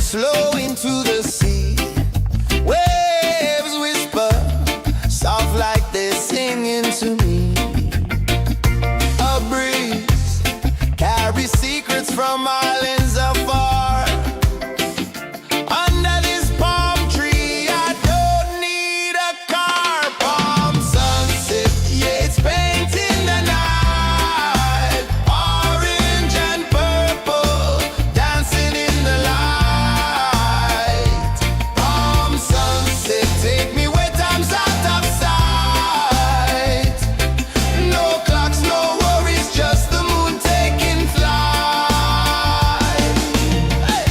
slow into the sea. Waves whisper, soft like they're singing to me. A breeze carries secrets from islands afar. Under this palm tree, I don't need a car. Palm sunset, yeah, it's painting the night. Orange and purple, dancing in the light. Palm sunset, take me where time's out of sight. No clocks, no worries, just the moon taking flight. Hey!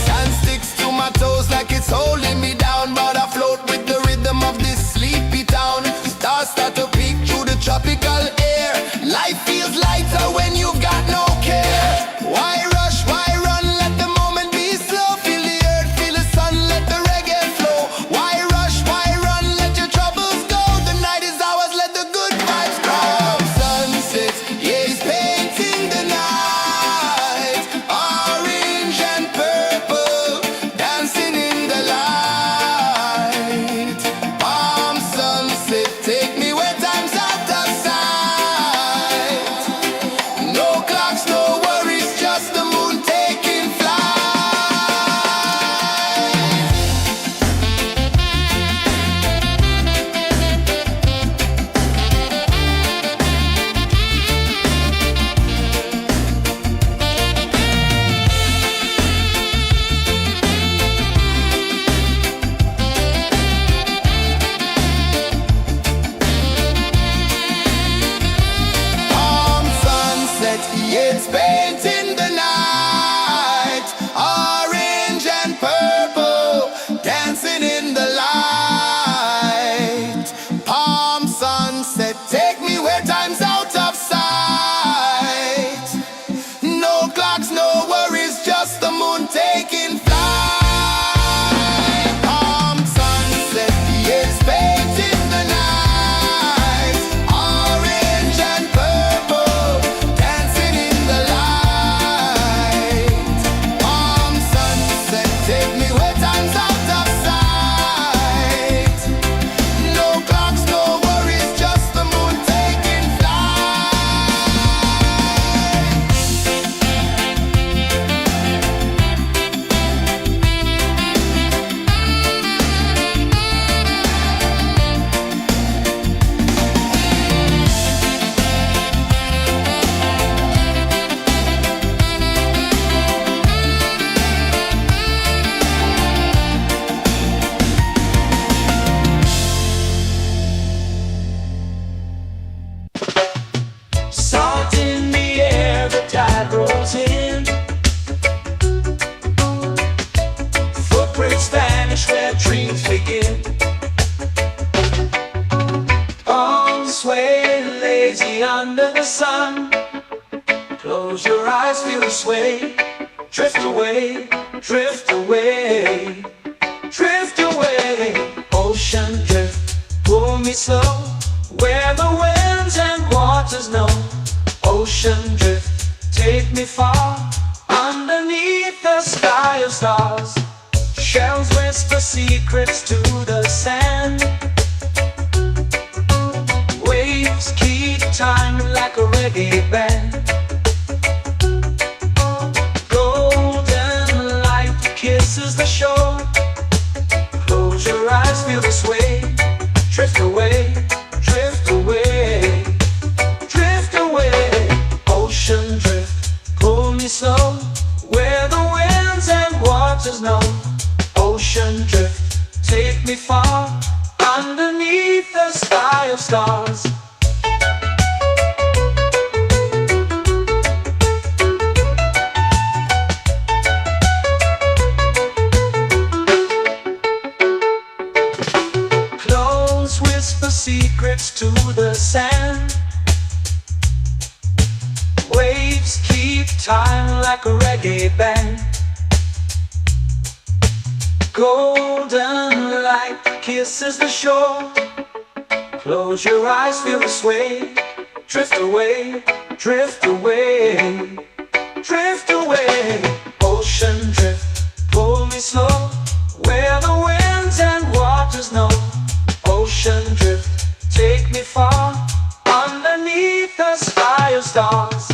Sand sticks to my toes like it's holding me down, but I float with the rhythm of this sleepy town. Stars start to peek through the tropical air. Life feels lighter when you've got no care. Why rush, why run, let the moment be slow. Feel the earth, feel the sun, let the reggae flow. Why rush, why run, let your troubles go. The night is ours, let the good vibes grow. Sunset, yeah, it's painting the night. Orange and purple, dancing in the light. Palm sunset, take me where time's out of sight. No clocks, no worries, just the moon taking flight. Palm sunset, yeah, it's painting the night. Orange and purple, dancing in the light. Palm sunset, take me where time's out of sight. No clocks, no worries, just the moon taking flight. Palm sunset, yeah, it's painting the night. Orange and purple, dancing in the light. Palm sunset, take me where time's out of sight. No clocks, no worries, just the moon taking flight. Salt in the air, the tide rolls in. Footprints vanish where dreams begin. Arms sway lazy under the sun. Close your eyes, feel the sway. Drift away, drift away, drift away. Ocean drift, pull me slow. Where the winds and waters know. Ocean drift, take me far. Underneath the sky of stars. Shells whisper secrets to the sand. Waves keep time like a reggae band. Golden light kisses the shore. Close your eyes, feel the sway. Drift away, drift away, drift away. Ocean drift, pull me slow. Where the winds and waters know. Ocean drift, take me far. Underneath the sky of stars. Close whisper secrets to the sand. Waves keep time like a reggae band. Golden light light kisses the shore. Close your eyes, feel the sway. Drift away, drift away, drift away. Ocean drift, pull me slow, where the winds and waters know. Ocean drift, take me far, underneath the sky of stars.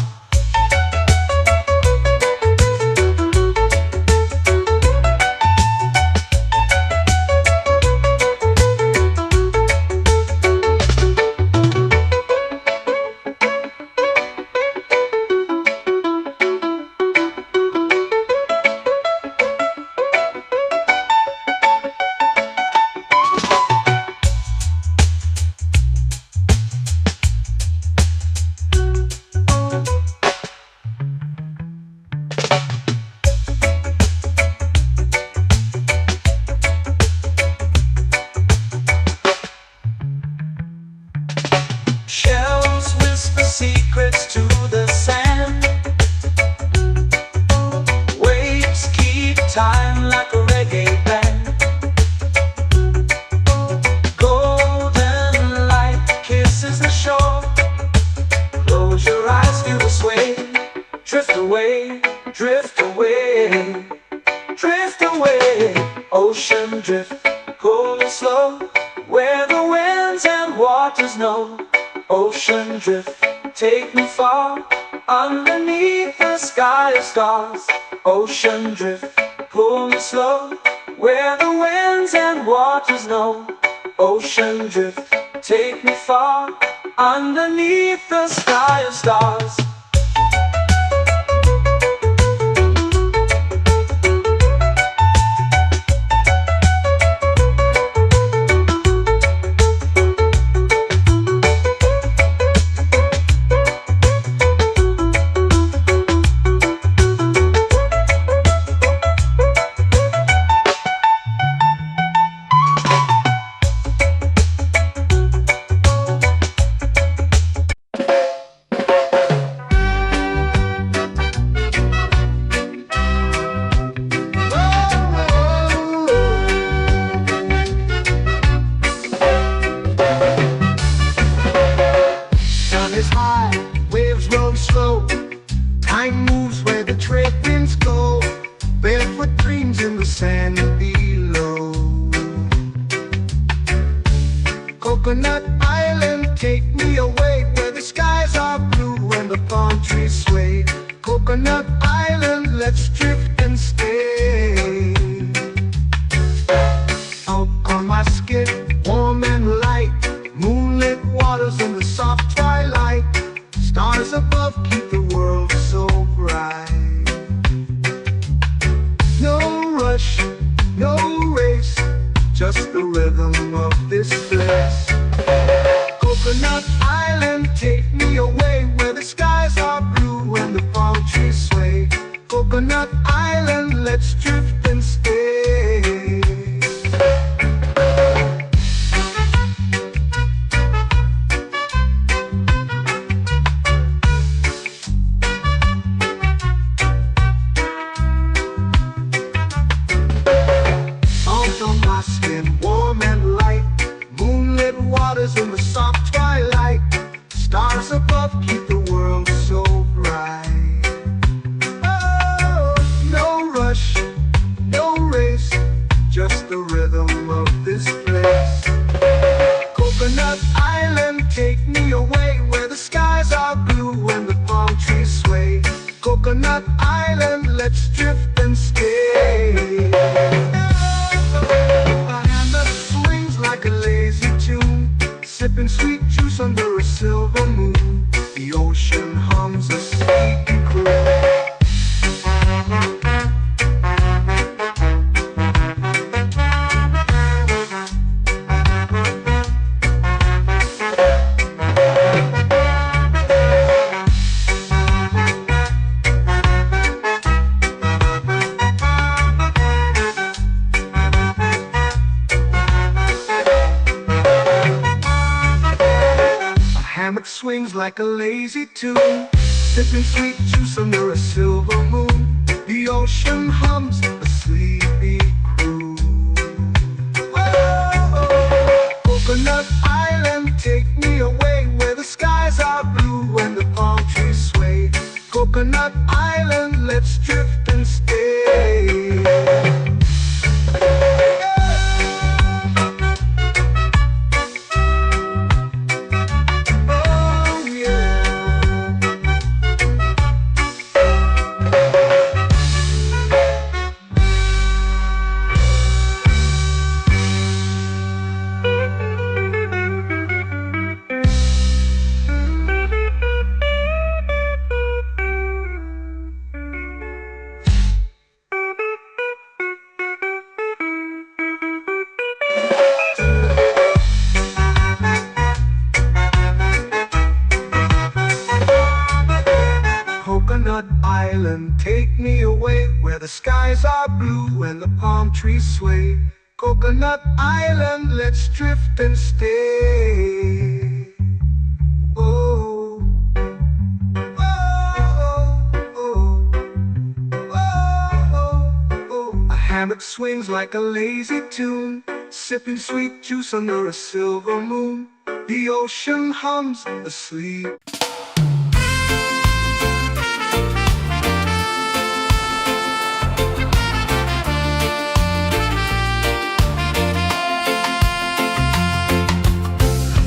Shells whisper secrets to the sand. Waves keep time like a reggae band. Golden light kisses the shore. Close your eyes, feel the sway. Drift away, drift away, drift away. Ocean drift, pull me slow, where the winds and waters know. Ocean drift, take me far, underneath the sky of stars. Ocean drift, pull me slow, where the winds and waters know. Ocean drift, take me far, underneath the sky of stars. Time moves where the trade winds go. Barefoot dreams in the sand below. Coconut Island, take me away, where the skies are blue and the palm trees sway. Coconut Island, let's drift and stay. Out on my skin, warm and light, moonlit waters in the soft twilight. Stars above keep the world so bright. No rush, no race, just the rhythm of this place. Coconut Island, take me away, where the skies are blue and the palm trees sway. Coconut Island, let's drift and stay. In the soft twilight, stars above keep the world so bright. Oh, no rush, no race, just the rhythm of this place. Coconut Island, take me away, where the skies are blue and the palm trees sway. Coconut Island, let's drift and stay. A hand that swings like a lazy tune, sipping sweet juice under a silver moon. The ocean hums a sleepy croon. Hammock swings like a lazy tune, sipping sweet juice under a silver moon. The ocean hums a sleepy croon. Whoa! the skies are blue and the palm trees sway. Coconut Island, let's drift and stay. Oh, oh, oh, oh, oh, oh. A hammock swings like a lazy tune, sipping sweet juice under a silver moon. The ocean hums asleep.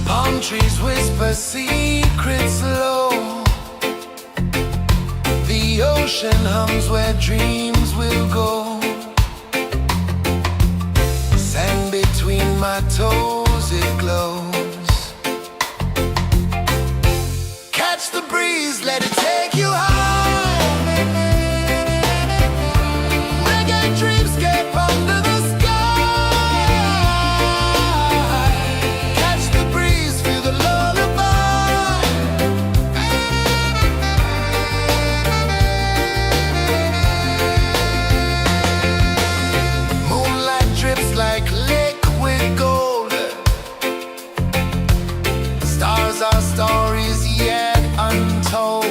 Palm trees whisper secrets low. The ocean hums where dreams will go. Sand between my toes, it glows. Catch the breeze, let it take you high. Reggae dreamscape under the sky. Catch the breeze, feel the lullaby. Moonlight drips like liquid gold. Stars are stories yet untold.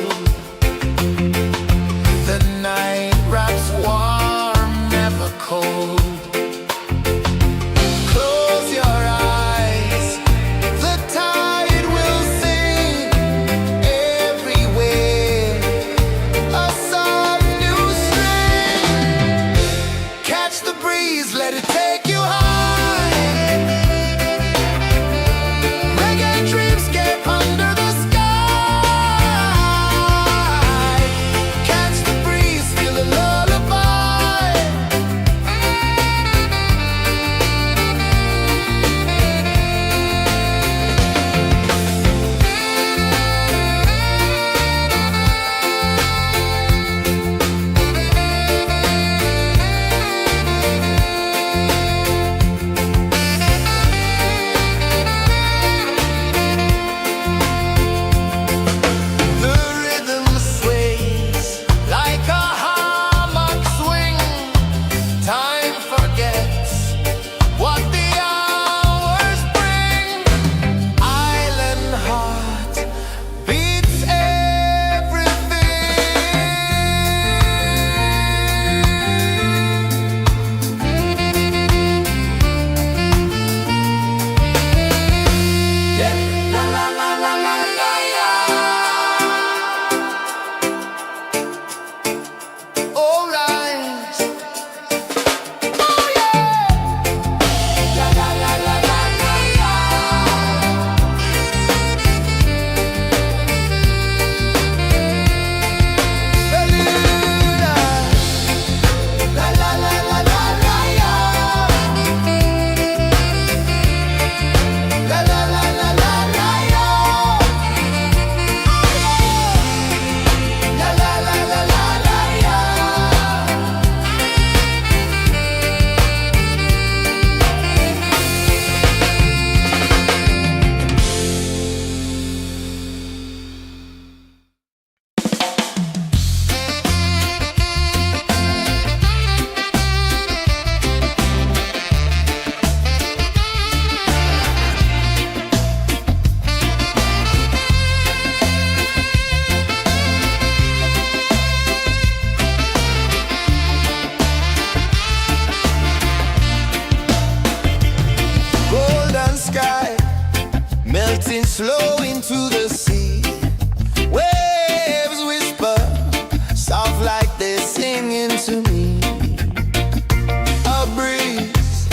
The night wraps warm, never cold. Close your eyes, the tide will sing everywhere. A soft new string. Catch the breeze, let it take you high. Reggae dreamscape under the sky. Catch the breeze, feel the lullaby. The rhythm sways like a hammock swing. Time forgets what the hours bring. Island heart beats everything. Yeah. La la la la la la la. All right. Oh yeah. La la la la la la la. Beluga. La la la la la la la. La la la la la la la. La la la la la la la. Golden sky melting slow into the sea. Waves whisper soft like they're singing to me. A breeze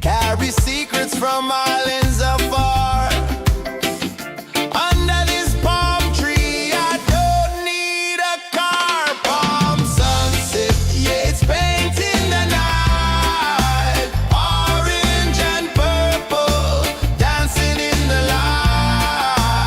carries secrets from islands afar. Under this palm tree, I don't need a car. Palm sunset, yeah, it's painting the night. Orange and purple dancing in the light.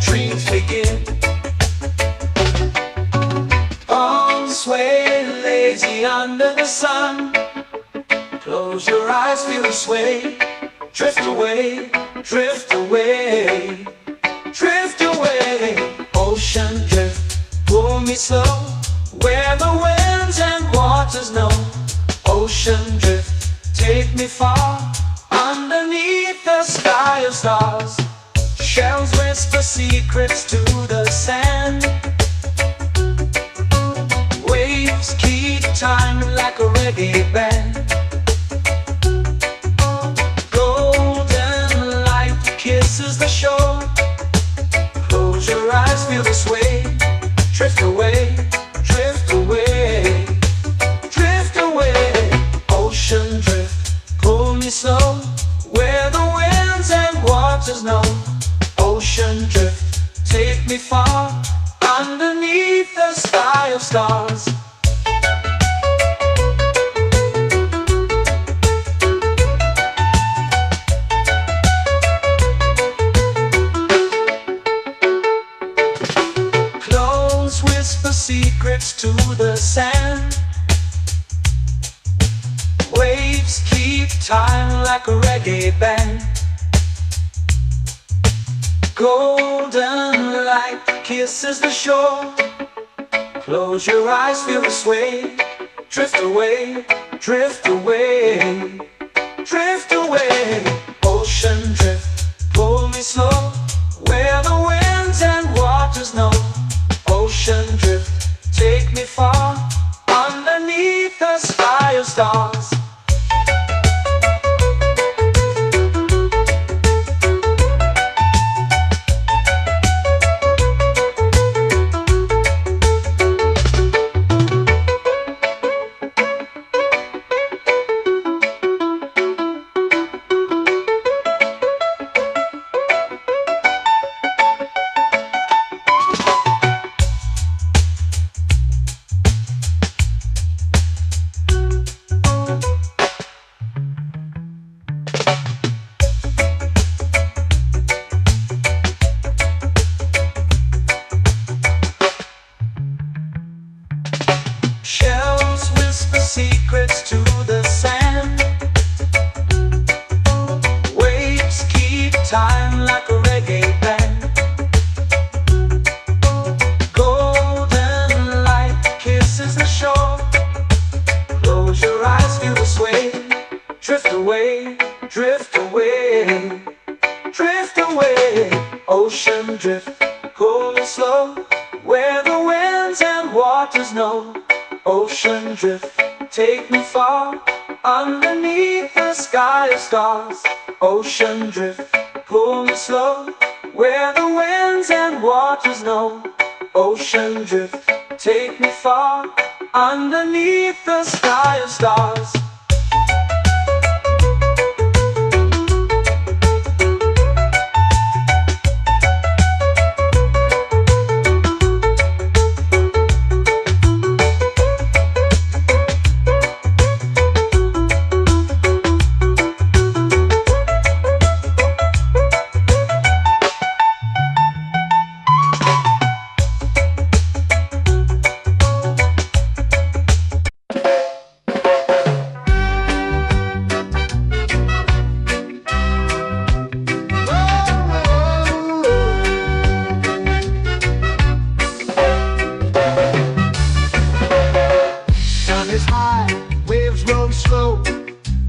dreams begin. Arms sway lazy under the sun. Close your eyes, feel the sway. Drift away, drift away, drift away. Ocean drift, pull me slow, where the winds and waters know. Ocean drift, take me far, underneath the sky of stars. Shells whisper secrets to the sand. Waves keep time like a reggae band. Golden light kisses the shore. Close your eyes, feel the sway. Drift away, drift away, drift away. Ocean drift, pull me slow, where the winds and waters know. Ocean drift, take me far, underneath the sky of stars. Close whisper secrets to the sand. Waves keep time like a reggae band. Golden light kisses the shore. Close your eyes, feel the sway. Drift away, drift away, drift away. Ocean drift, pull me slow, where the winds and waters know. Ocean drift, take me far, underneath the sky of stars. Shells whisper secrets to the sand. Waves keep time like a reggae band. Golden light kisses the shore. Close your eyes, feel the sway. Drift away, drift away, drift away. Ocean drift, pull me slow, where the winds and waters know. Ocean drift, take me far, underneath the sky of stars. Ocean drift, pull me slow, where the winds and waters know. Ocean drift, take me far, underneath the sky of stars.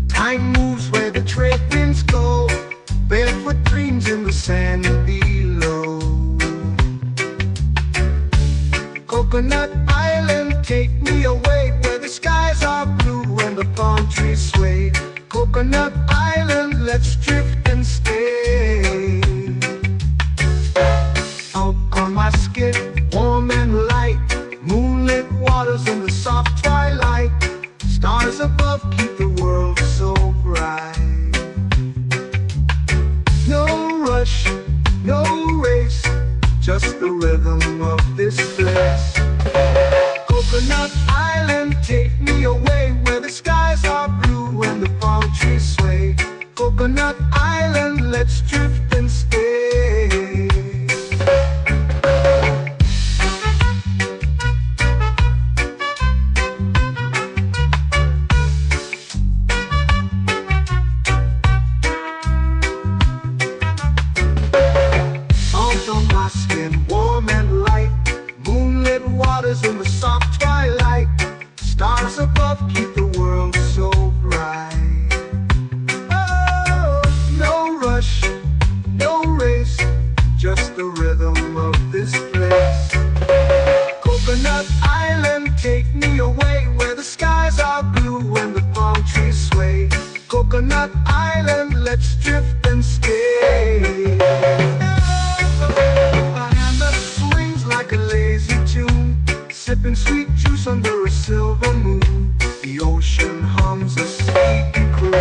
Time moves where the trade winds go. Barefoot dreams in the sand below. Coconut Island, take me away, where the skies are blue and the palm trees sway. Coconut Island, let's drift and stay. Out on my skin, warm and light, moonlit waters in the soft twilight. Stars above keep the world so bright. No rush, no race, just the rhythm of this place. Coconut Island, take me away, where the skies are blue and the palm trees sway. Coconut Island, let's drift and stay. sipping sweet juice under a silver moon. The ocean hums a sleepy croon.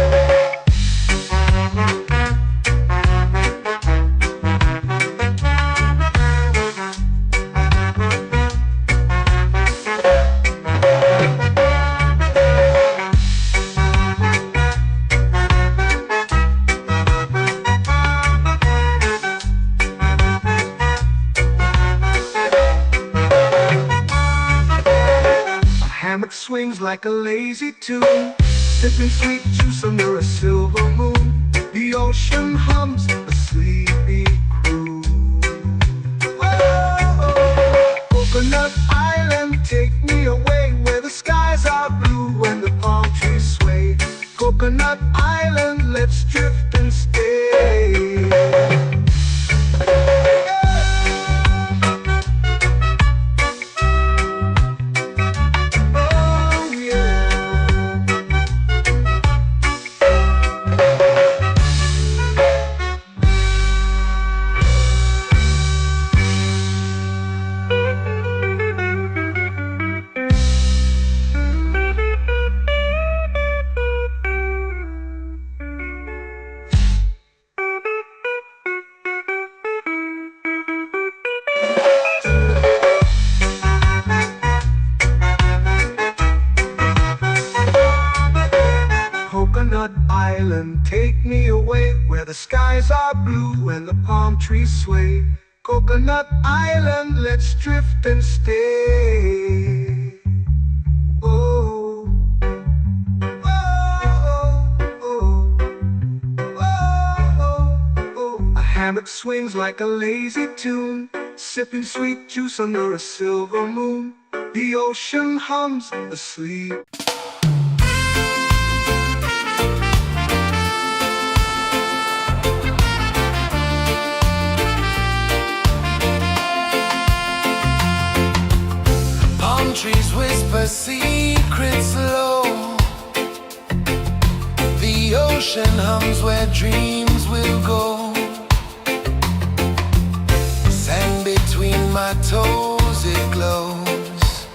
Hammock swings like a lazy tune, sipping sweet juice under a silver moon. The ocean hums a sleepy croon. Whoa. Coconut Island, take me away where the skies are blue and the palm trees sway. Coconut Island, let's drift and stay. Coconut Island, take me away where the skies are blue and the palm trees sway. Coconut Island, let's drift and stay. Oh, oh, oh, oh, oh. A hammock swings like a lazy tune, sipping sweet juice under a silver moon. The ocean hums asleep. Trees whisper secrets low. The ocean hums where dreams will go. Sand between my toes, it glows.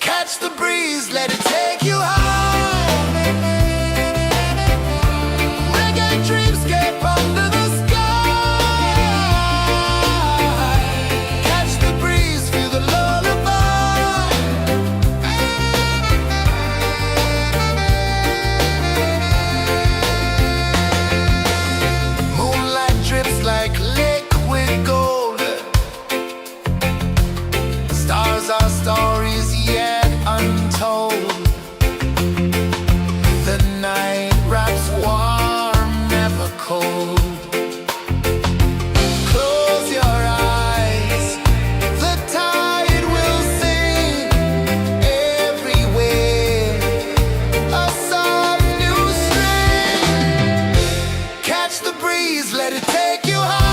Catch the breeze, let it take you high. Reggae dreamscape under the sky. Our stories yet untold. The night wraps warm, never cold. Close your eyes, the tide will sing everywhere. A soft new string. Catch the breeze, let it take you high.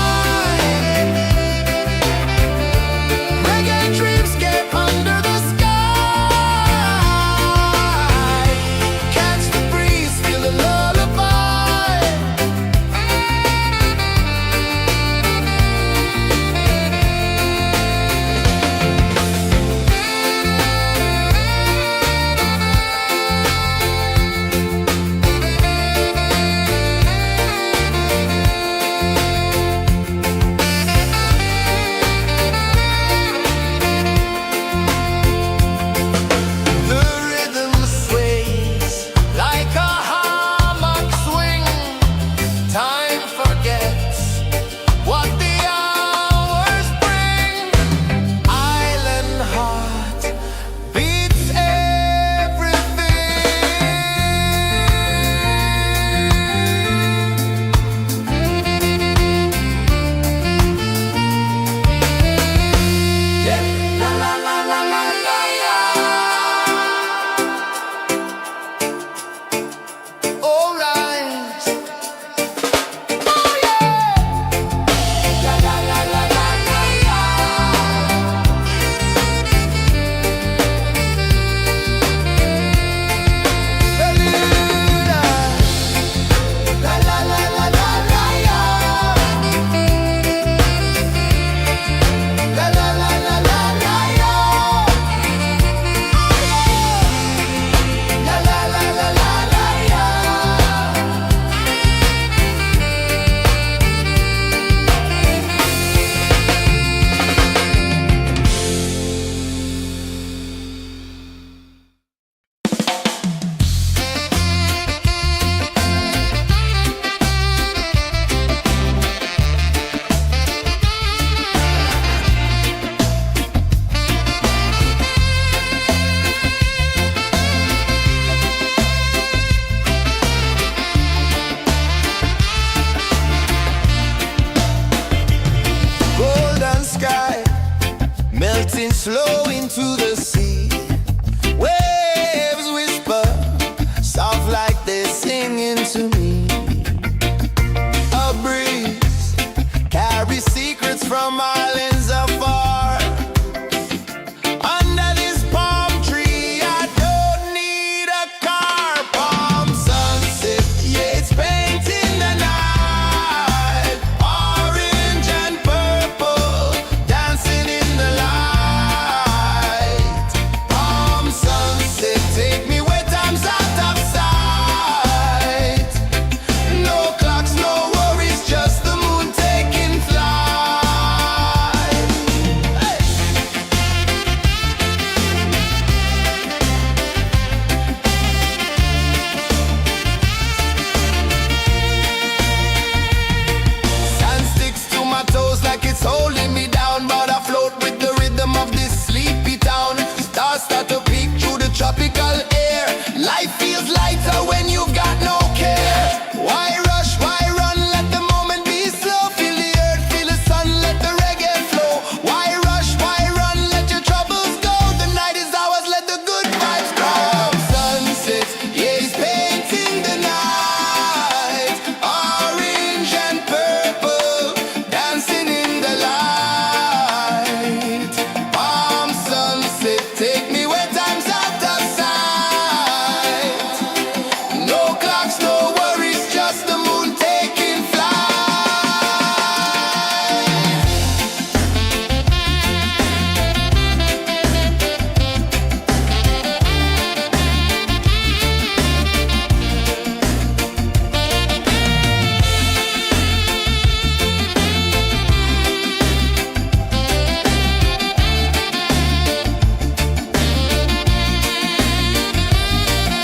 flow into the sea. Waves whisper, soft like they're singing to me. A breeze carries secrets from islands afar. Under this palm tree, I don't need a car. Palm sunset, yeah, it's painting the night. Orange and purple, dancing in the light. Palm sunset, take me where time's out of sight. No clocks, no worries, just the moon taking flight. Hey! Sand sticks to my toes like it's holding me down, but I float with the rhythm of this sleepy town. Stars start to peek through the tropical air. Life feels lighter when you've got no care. Why rush, why run, let the moment be slow. Feel the earth, feel the sun, let the reggae flow. Why rush, why run, let your troubles go. The night is ours, let the good vibes come. Sunset, yeah, it's painting the night. Orange and purple, dancing in the light. Palm sunset, take me where time's out of sight. No clocks, no worries, just the moon taking flight.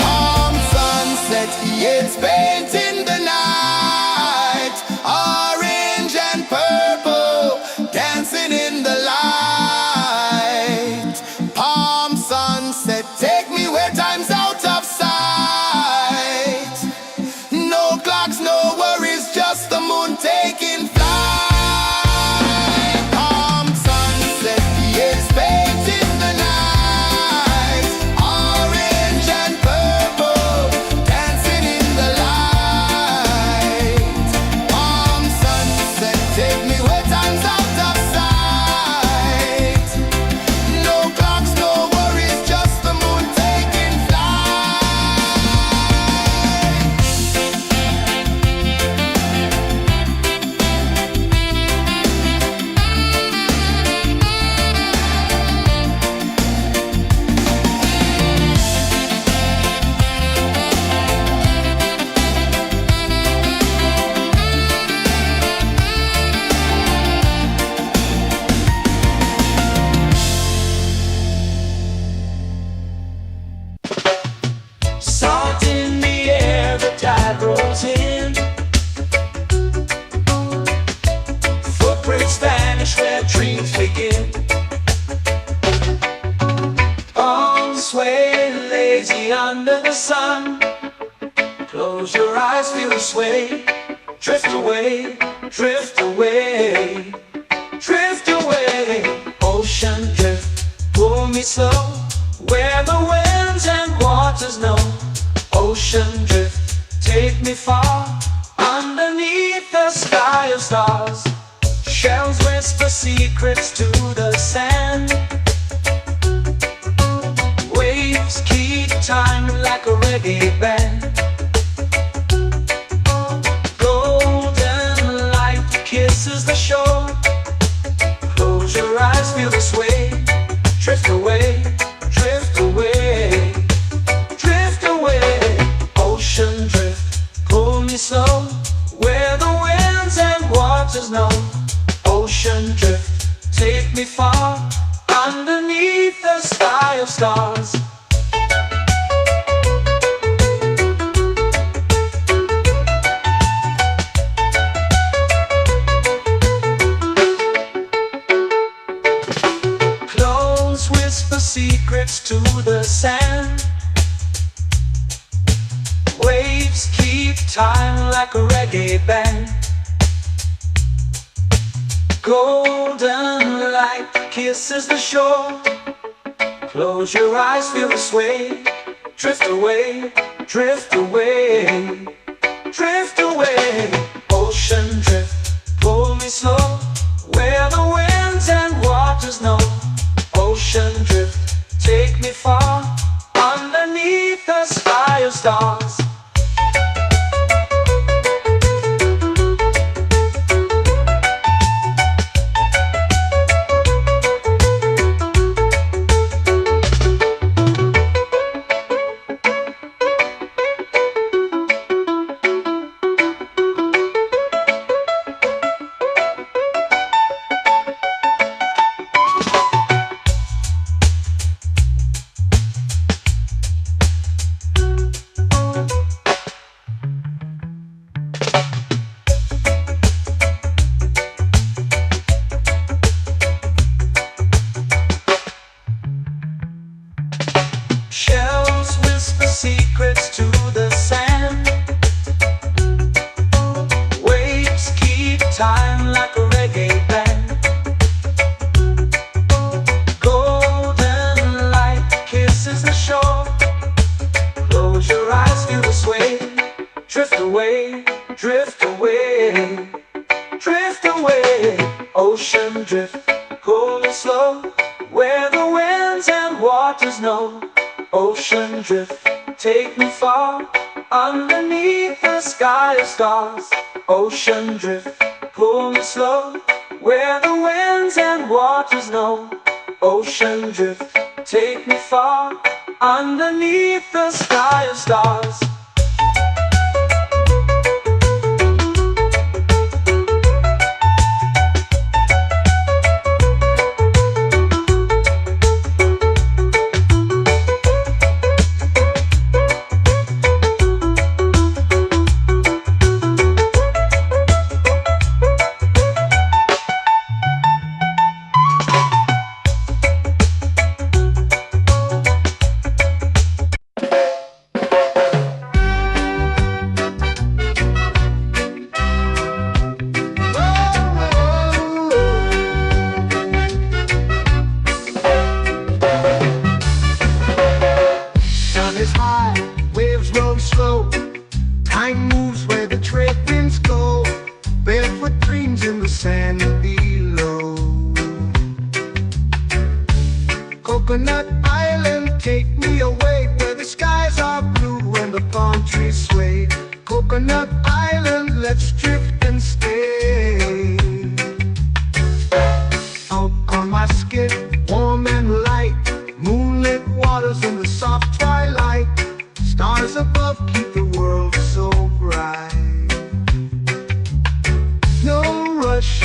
Palm sunset, yeah, it's painting the night. Orange and purple, dancing in the light. Palm sunset, take me where time's out of sight. No clocks, no worries, just the moon taking flight. Palm sunset, yeah, it's painting the night. Orange and purple, dancing in the light. Palm sunset, take me where time's out of sight. No clocks, no worries, just the moon taking flight. Salt in the air, the tide rolls in. Footprints vanish where dreams begin. Arms sway lazy under the sun. Close your eyes, feel the sway. Drift away, drift away, drift away. Ocean drift, pull me slow, where the winds and waters know. Ocean drift, take me far, underneath the sky of stars. Shells whisper secrets to the sand. Waves keep time like a reggae band. Golden light kisses the shore. Close your eyes, feel the sway. Drift away, drift away, drift away. Ocean drift, pull me slow, where the winds and waters know. Ocean drift, take me far, underneath the sky of stars. Close whisper secrets to the sand. Waves keep time like a reggae band. Golden light kisses the shore. Close your eyes, feel the sway. Drift away, drift away, drift away. Ocean drift, pull me slow, where the winds and waters know. Ocean drift, take me far, underneath the sky of stars. Shells whisper secrets to the sand. Waves keep time like a reggae band. Golden light kisses the shore. Close your eyes, feel the sway. Drift away, drift away, drift away. Ocean drift, cool and slow, where the winds and waters know. Ocean drift, take me far, underneath the sky of stars. Ocean drift, pull me slow, where the winds and waters know. Ocean drift, take me far, underneath the sky of stars. Is high, waves roll slow. Time moves where the trade winds go. Barefoot dreams in the sand below. Coconut Island, take me away, where the skies are blue and the palm trees sway. Coconut Island, let's drift and stay. Out on my skin, warm and light, moonlit waters in the soft twilight. Stars above keep the world so bright. No rush,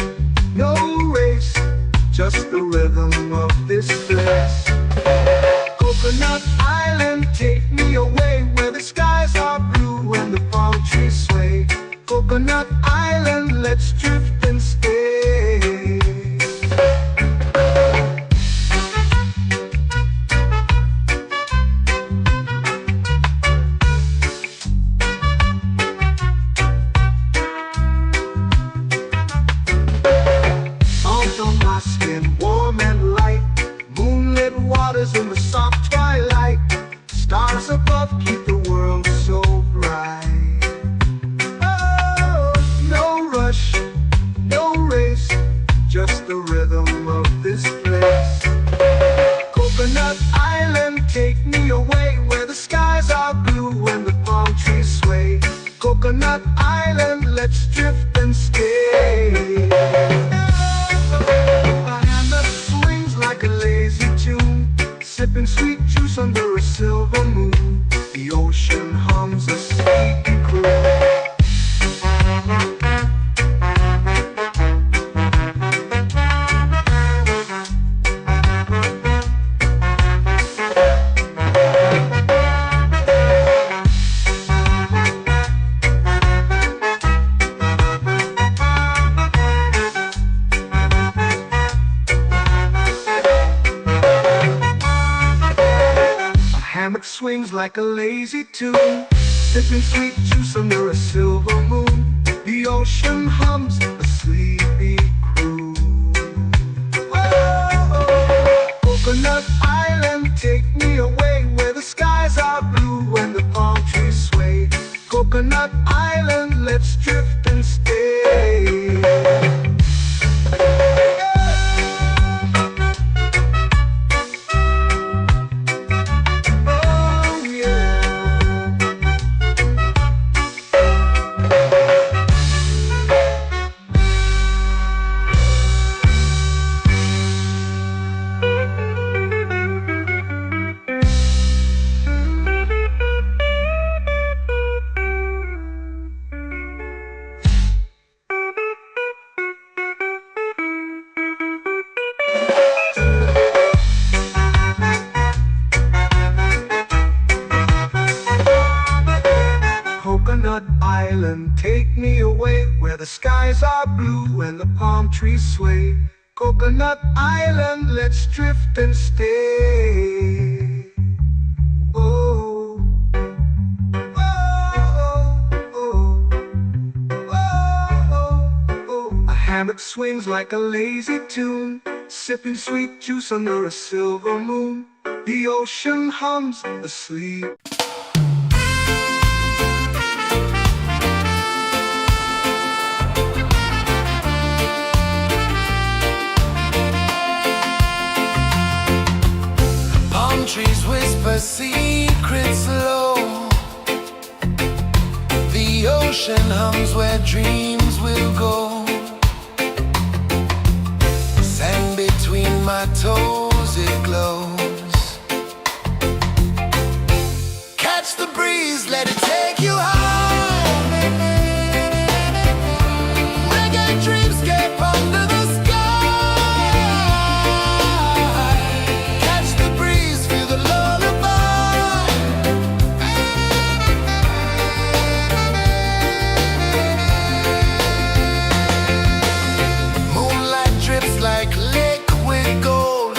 no race, just the rhythm of this place. Coconut Island, take me away, where the skies are blue and the palm trees sway. Coconut Island, let's drift and stay. In the soft twilight, stars above keep the world so bright. Oh, no rush, no race, just the rhythm of this place. Coconut Island, take me away, where the skies are blue and the palm trees sway. Coconut Island, let's drift and stay. A hand that swings like a lazy tune, sipping sweet juice under a silver moon. The ocean hums a sleepy croon. Swings like a lazy tune, sipping sweet juice under a silver moon. The ocean hums a sleepy croon. where the skies are blue and the palm trees sway. Coconut Island, let's drift and stay. Oh, oh, oh, oh, oh. A hammock swings like a lazy tune, sipping sweet juice under a silver moon. The ocean hums asleep. Palm trees whisper secrets low. The ocean hums where dreams will go. Sand between my toes, it glows. Catch the breeze, let it take you high. Reggae dreamscape under the sky. Catch the breeze, feel the lullaby. Moonlight drips like liquid gold.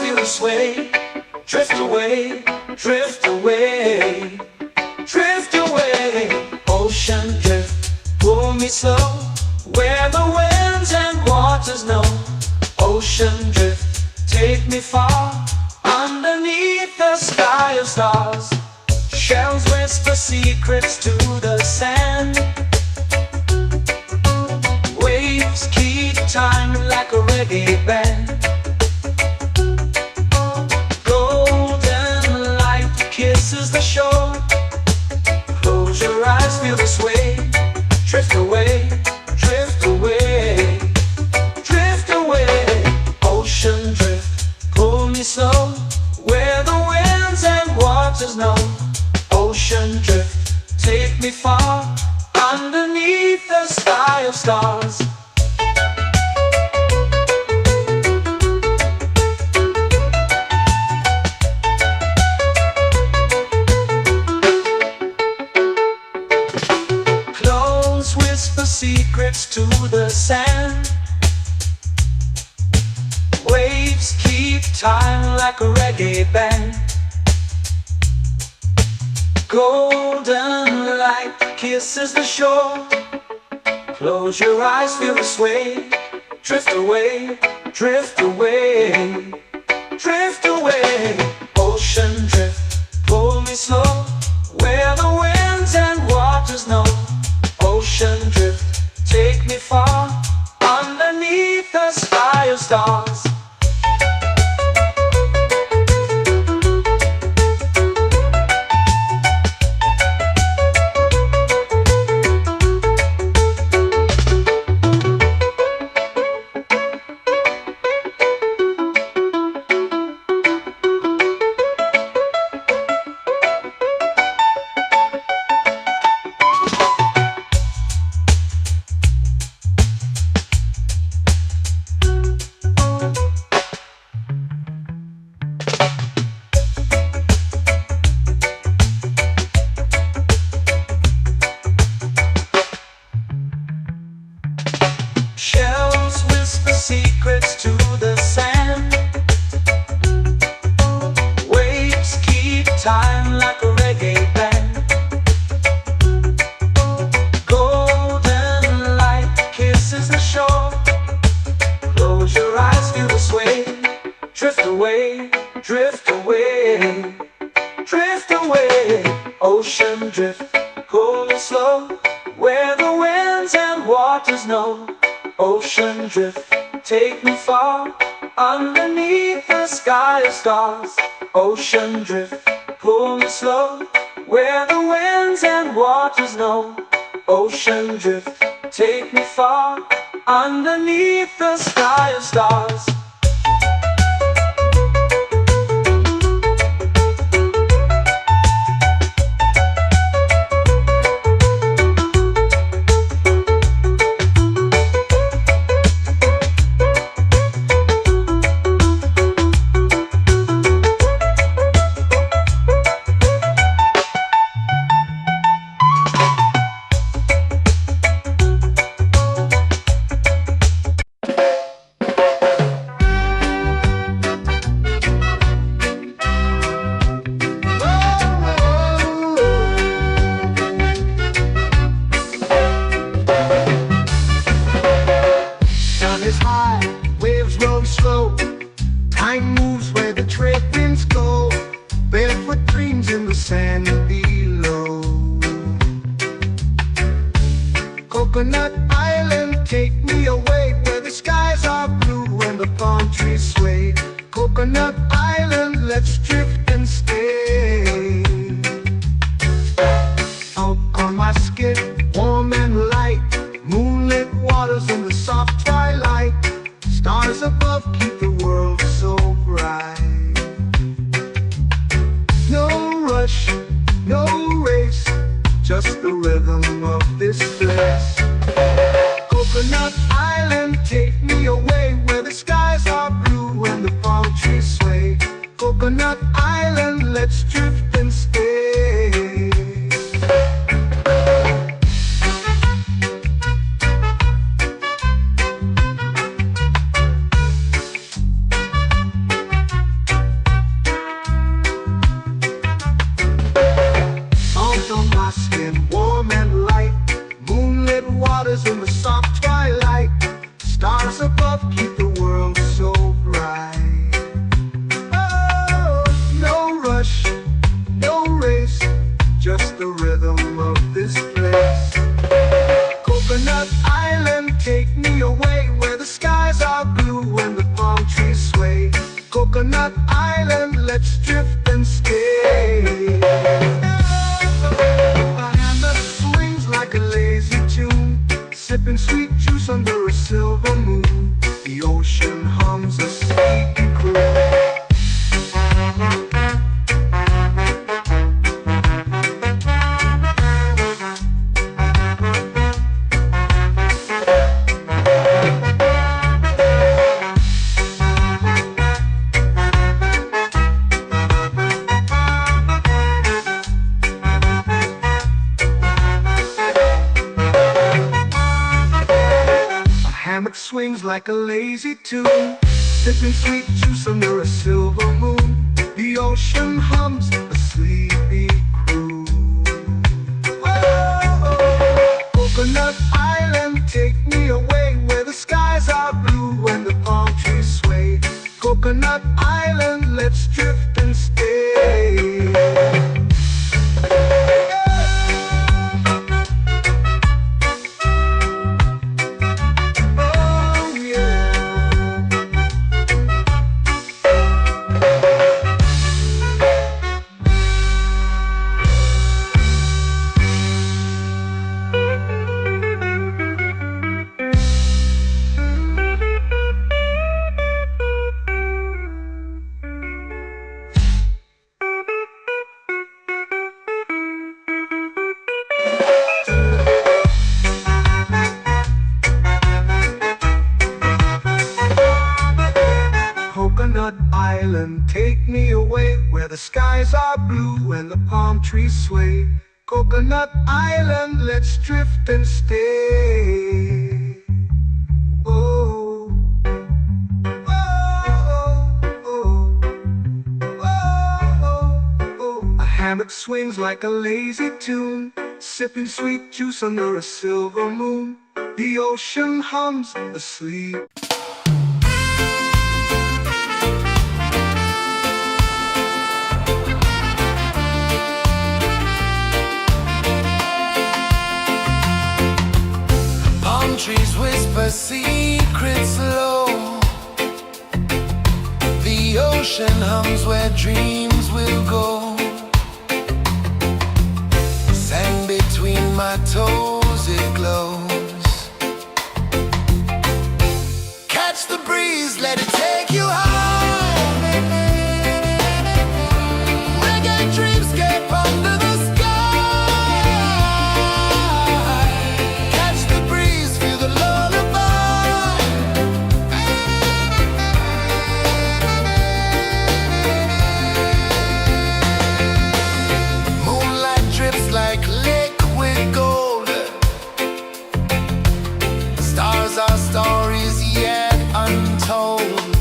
feel the sway. Drift away, drift away, drift away. Ocean drift, pull me slow, where the winds and waters know. Ocean drift, take me far, underneath the sky of stars. Shells whisper secrets to the sand. Waves keep time like a reggae band. Golden light kisses the shore. Close your eyes, feel the sway. Drift away, drift away, drift away. Ocean drift, pull me slow, where the winds and waters know. Ocean drift, take me far, underneath the sky of stars. Clones whisper secrets to the sand. Waves keep time like a reggae band. Golden light kisses the shore. Close your eyes, feel the sway. Drift away, drift away, drift away. Ocean drift, pull me slow, where the winds and waters know. Ocean drift, take me far, underneath the sky of stars. Shells whisper secrets to the sand. Waves keep time like a reggae band. Golden light kisses the shore. Close your eyes, feel the sway. Drift away, drift away, drift away. Ocean drift, pull me slow, where the winds and waters know. Ocean drift, take me far, underneath the sky of stars. Ocean drift, pull me slow, where the winds and waters know. Ocean drift, take me far, underneath the sky of stars. Time moves where the trade winds go. Barefoot dreams in the sand below. Coconut Island, take me away, where the skies are blue and the palm trees sway. Coconut Island, let's drift and stay. Out on my skin, warm and light, moonlit waters in the soft twilight. Stars above keep the world so bright. No rush, no race, just the rhythm of this place. Coconut Island, take me away, where the skies are blue and the palm trees sway. Coconut Island, let's drift and stay. let's drift and stay. A hand that swings like a lazy tune, sipping sweet juice under a silver moon. The ocean hums a sleepy croon. Hammock swings like a lazy tune, sipping sweet juice under a silver moon. The ocean hums a sleepy croon. Oh, Coconut Island, take me away where the skies are blue and the palm trees sway. Coconut Island, let's drift and stay. Coconut Island, take me away where the skies are blue and the palm trees sway. Coconut Island, let's drift and stay. Oh, oh, oh, oh, oh. A hammock swings like a lazy tune, sipping sweet juice under a silver moon. The ocean hums asleep. Trees whisper secrets low. The ocean hums where dreams will go. Sand between my toes, it glows. Catch the breeze, let it take you high. Reggae dreamscape under the sky. Our stories yet untold.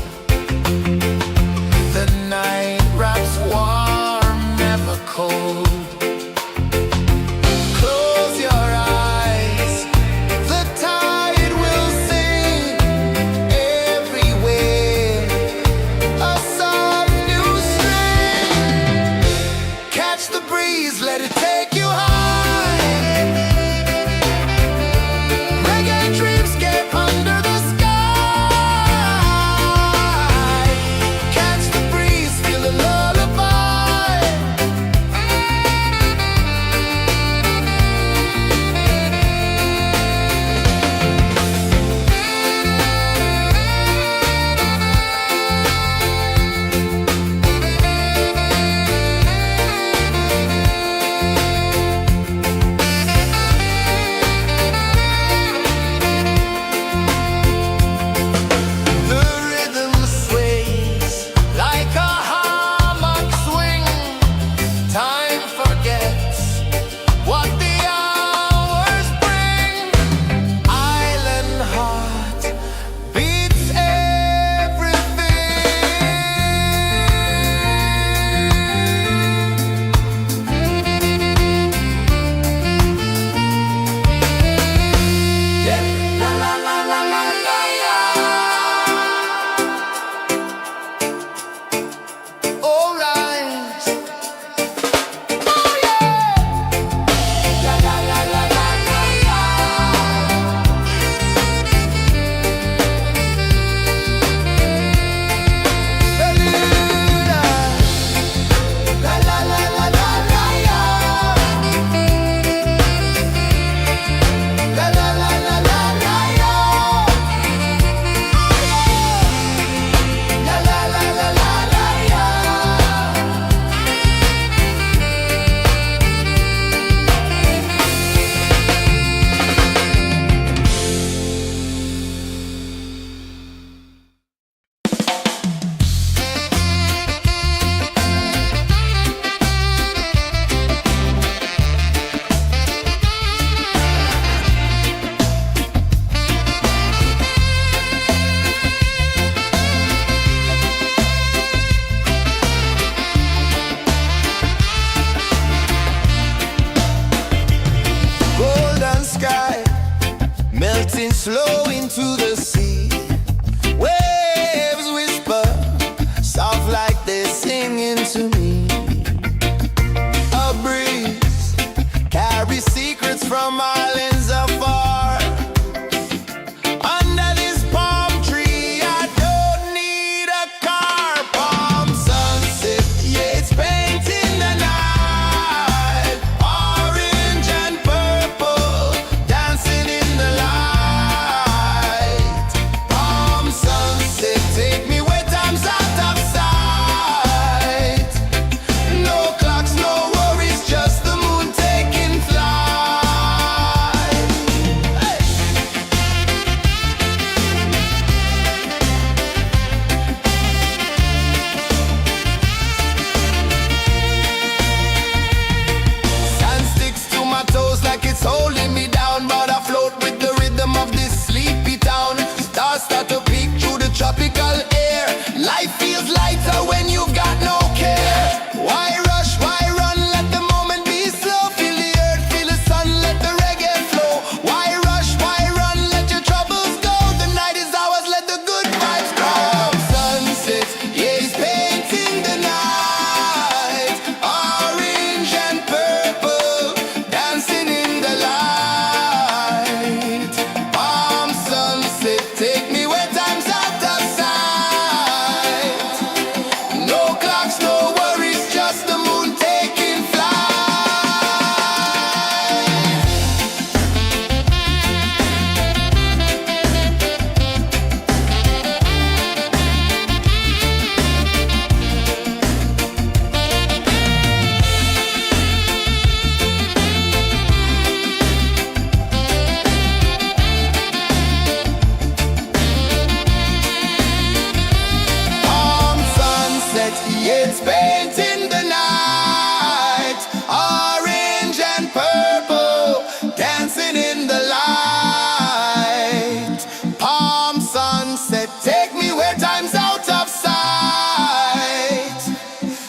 paint in the night, orange and purple, dancing in the light. Palm sunset, take me where time's out of sight.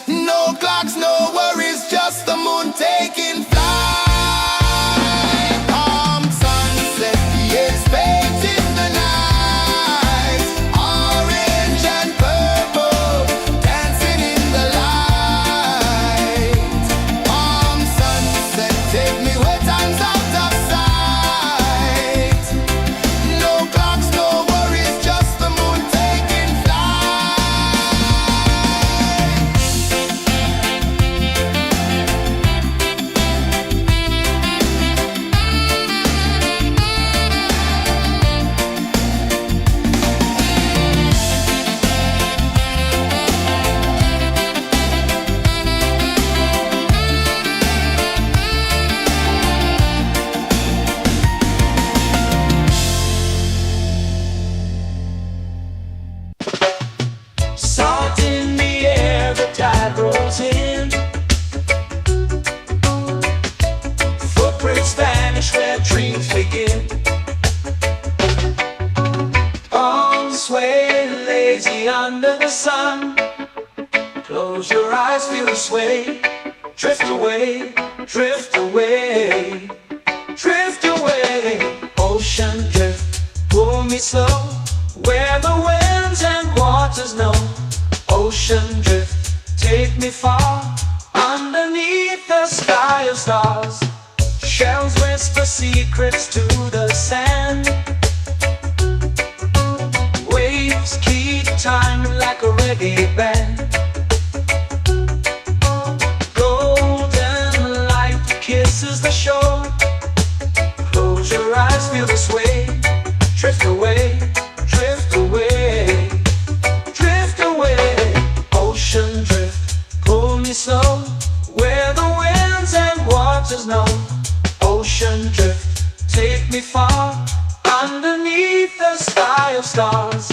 No clocks, no worries, just the moon taking flight. Palm sunset, yes, paint in the night, orange and purple, dancing in the light. Palm sunset, take me where time's out of sight. No clocks, no worries, just the moon taking flight. Salt in the air, the tide rolls in. Footprints vanish where dreams begin. Arms sway lazy under the sun. Close your eyes, feel the sway. Drift away, drift away, drift away. Ocean drift, pull me slow, where the winds and waters know. Ocean drift, take me far, underneath the sky of stars. Shells whisper secrets to the sand. Waves keep time like a reggae band. Golden light kisses the shore. Close your eyes, feel the sway. Drift away, drift away, drift away. Ocean drift, pull me slow, where the winds and waters know. Ocean drift, take me far, underneath the sky of stars.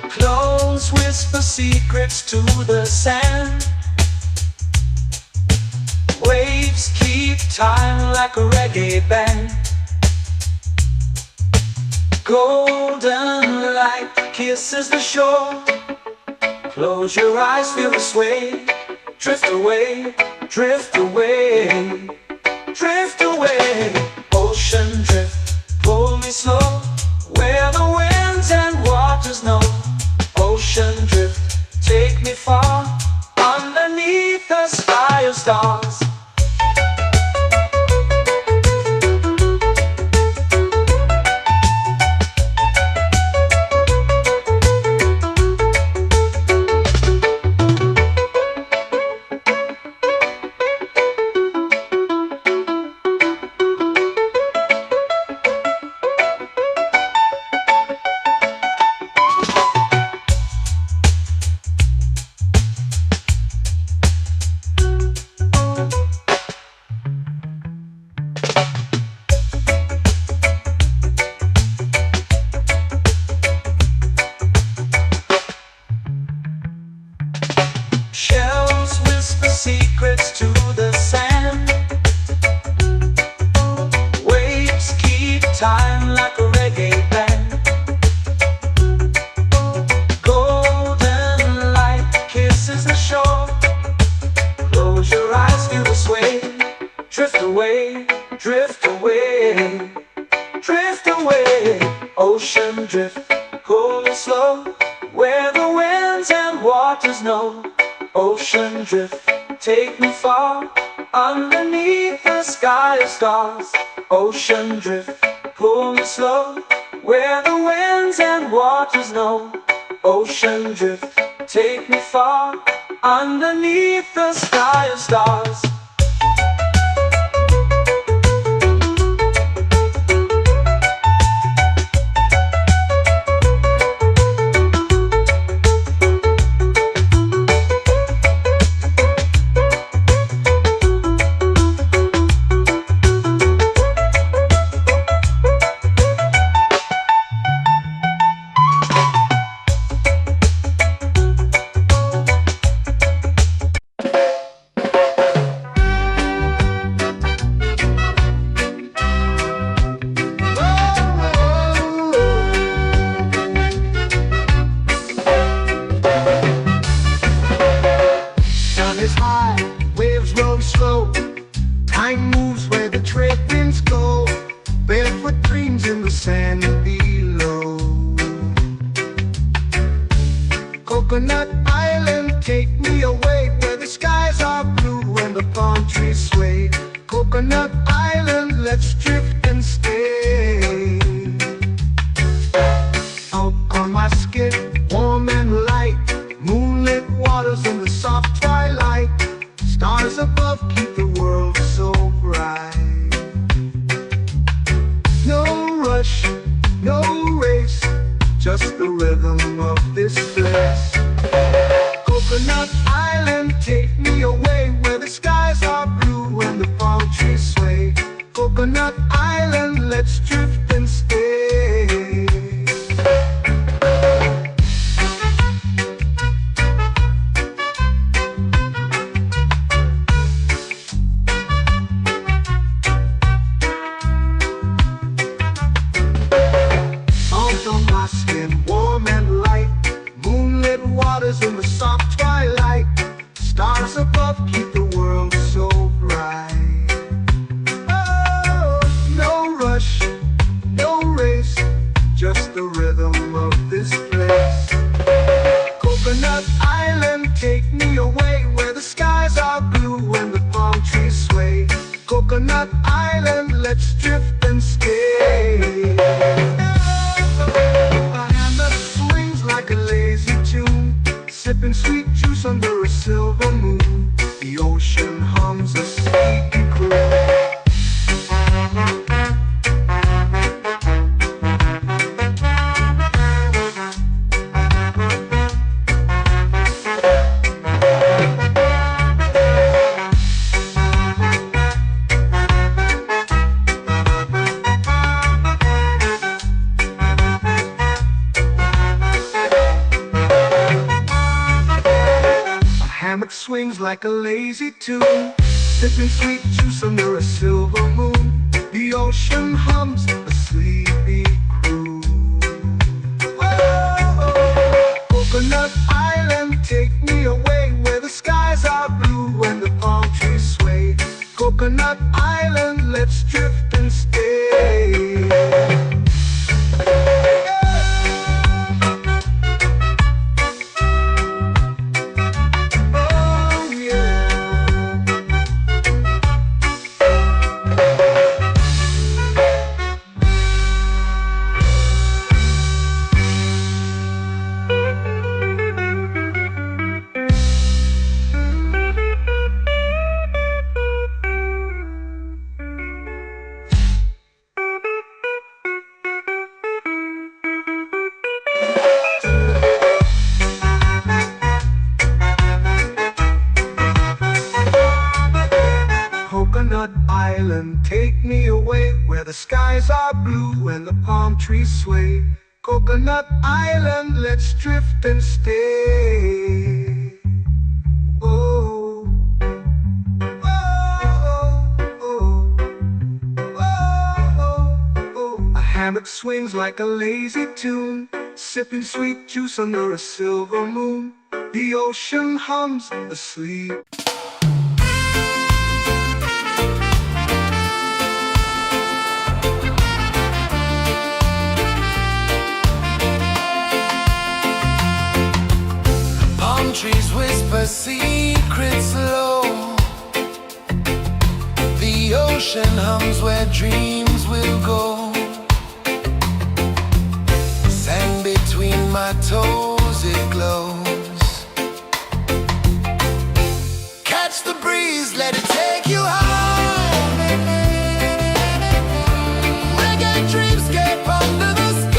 Clones whisper secrets to the sand. Waves keep time like a reggae band. Golden light kisses the shore. Close your eyes, feel the sway. Drift away, drift away, drift away. Ocean drift, pull me slow, where the winds and waters know. Ocean drift, take me far, underneath the sky of stars. Shells whisper secrets to the sand. Waves keep time like a reggae band. Golden light kisses the shore. Close your eyes, feel the sway. Drift away, drift away, drift away. Ocean drift, pull me slow, where the winds and waters know. Ocean drift, take me far, underneath the sky of stars. Ocean drift, pull me slow, where the winds and waters know. Ocean drift, take me far, underneath the sky of stars. Mind moves where the trade winds go, barefoot dreams in the sand below. Coconut Island, take me away where the skies are blue and the palm trees sway. Coconut Island, let's drift and stay. Out on my skin, warm and light, moonlit waters in the soft twilight. Stars above keep the world so bright. No rush, no race, just the rhythm of this place. Coconut Island, take me away where the skies are blue and the palm trees sway. Coconut Island, let's drift and stay. Out on my skin, warm and light, moonlit waters in the soft twilight. Stars above keep the world so bright. Oh, no rush, no race, just the rhythm of this place. Coconut Island, take me away where the skies are blue and the palm trees sway. Coconut Island, let's drift and stay. A hand that swings like a lazy tune, sipping sweet juice under a silver moon. The ocean hums a sleepy croon. Hammock swings like a lazy tune, sipping sweet juice under a silver moon. The ocean hums a sleepy croon. Whoa, Coconut Island, take me away where the skies are blue and the palm trees sway. Coconut Island, let's drift and stay. Coconut Island, take me away where the skies are blue and the palm trees sway. Coconut Island, let's drift and stay. Oh, oh, oh, oh, oh. A hammock swings like a lazy tune, sipping sweet juice under a silver moon. The ocean hums asleep. Trees whisper secrets low. The ocean hums where dreams will go. Sand between my toes, it glows. Catch the breeze, let it take you high. Reggae dreamscape under the sky.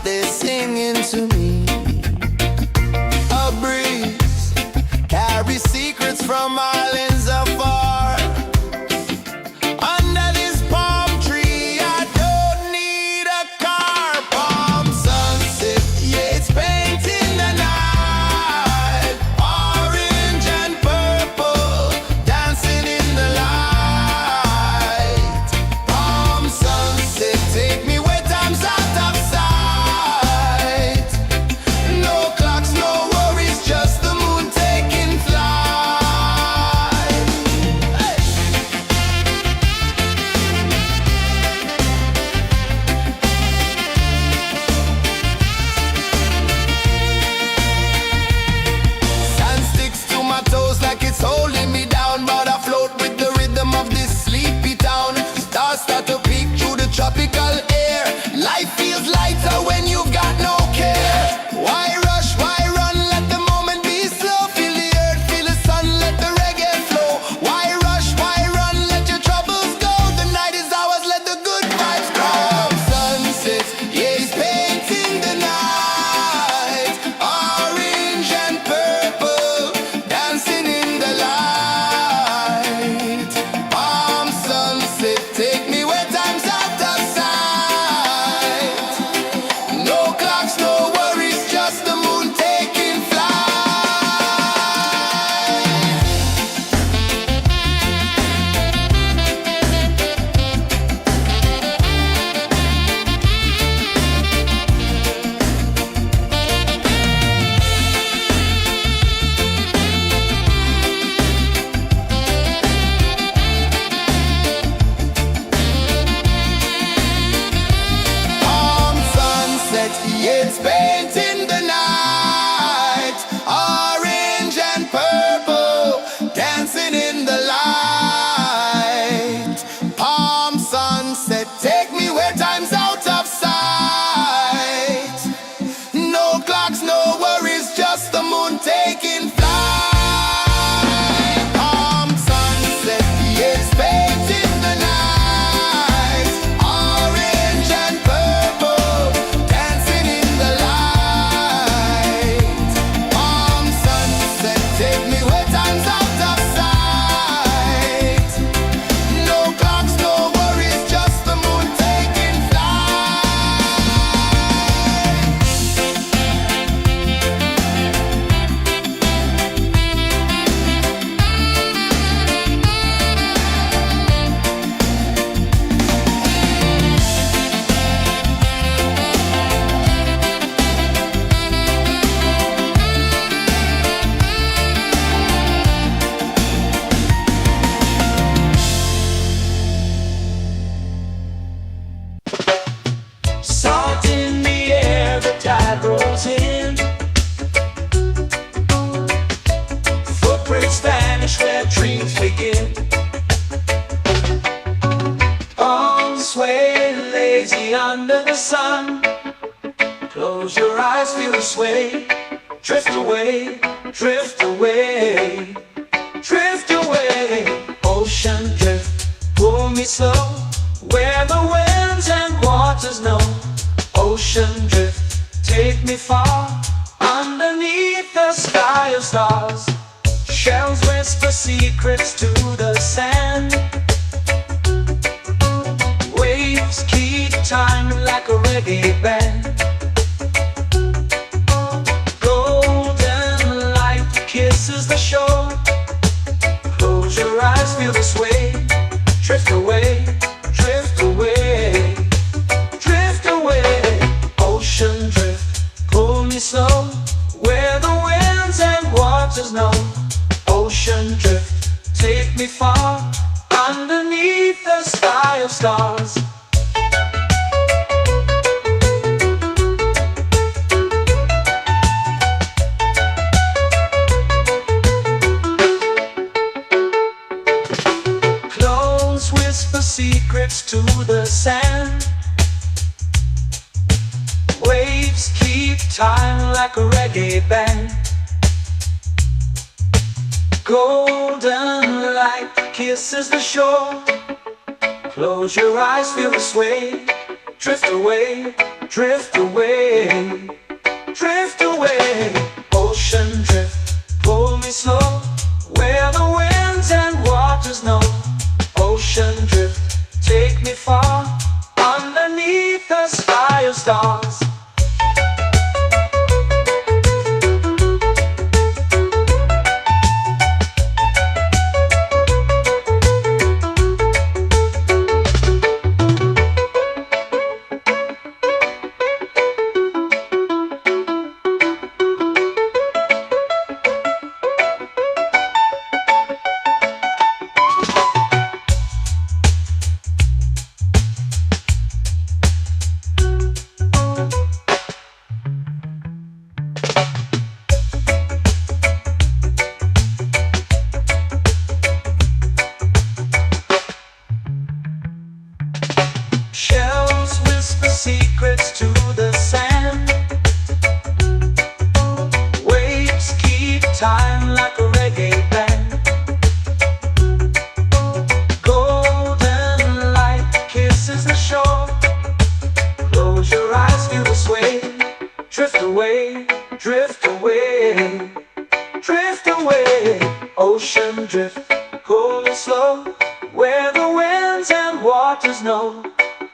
they're singing to me. A breeze carries secrets from islands afar. Under this palm tree, I don't need a car. Palm sunset, yeah, it's painting the night. Orange and purple, dancing in the light. Palm sunset, take me where time's out of sight. No clocks, no worries, just the moon taking flight. Hey! Sand sticks to my toes like it's holding me down, but I float with the rhythm of this sleepy town. Stars start to peek through the tropical air. Life feels lighter when you've got no care. Why rush, why run, let the moment be slow. Feel the earth, feel the sun, let the reggae flow. Why rush, why run, let your troubles go. The night is ours, let the good vibes grow. Sunset, yeah, it's painting the night. Orange and purple, dancing in the light. Palm sunset, take me where time's out of sight. No clocks, no worries, just the moon taking flight. Palm sunset, yeah, it's painting the night. Orange and purple, dancing in the light. Palm sunset, take me where time's out of sight. No clocks, no worries, just the moon taking flight. Palm sunset, yeah, it's painting the night. Orange and purple, dancing in the light. Palm sunset, take me where time's out of sight. No clocks, no worries, just the moon taking flight. Salt in the air, the tide rolls in. Footprints vanish where dreams begin. Arms sway lazy under the sun. Close your eyes, feel the sway. Drift away, drift away, drift away. Ocean drift, pull me slow, where the winds and waters know. Ocean drift, take me far, underneath the sky of stars. Shells whisper secrets to the sand. Waves keep time like a reggae band. Golden light kisses the shore. Close your eyes, feel the sway. Drift away, drift away, drift away. Ocean drift, pull me slow, where the winds and waters know. Ocean drift, take me far, underneath the sky of stars. Close whisper secrets to the sand. Waves keep time like a reggae band. Golden light kisses the shore. Close your eyes, feel the sway. Drift away, drift away, drift away. Ocean drift, pull me slow, where the winds and waters know. Ocean drift, take me far, underneath the sky of stars. Shells whisper secrets to the sand. Waves keep time like a reggae band. Golden light kisses the shore. Close your eyes, feel the sway. Drift away, drift away, drift away. Ocean drift, pull me slow, where the winds and waters know.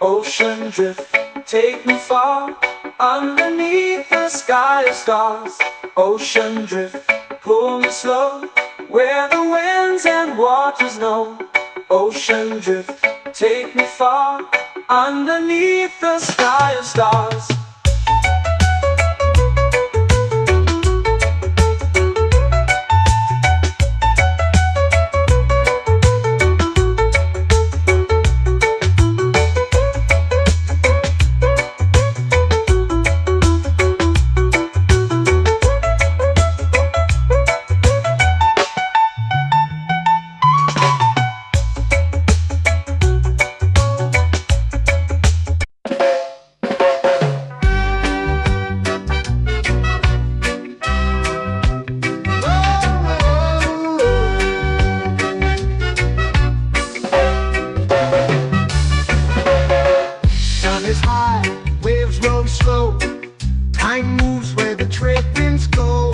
Ocean drift, take me far, underneath the sky of stars. Ocean drift, pull me slow, where the winds and waters know. Ocean drift, take me far, underneath the sky of stars. Time moves where the trade winds go,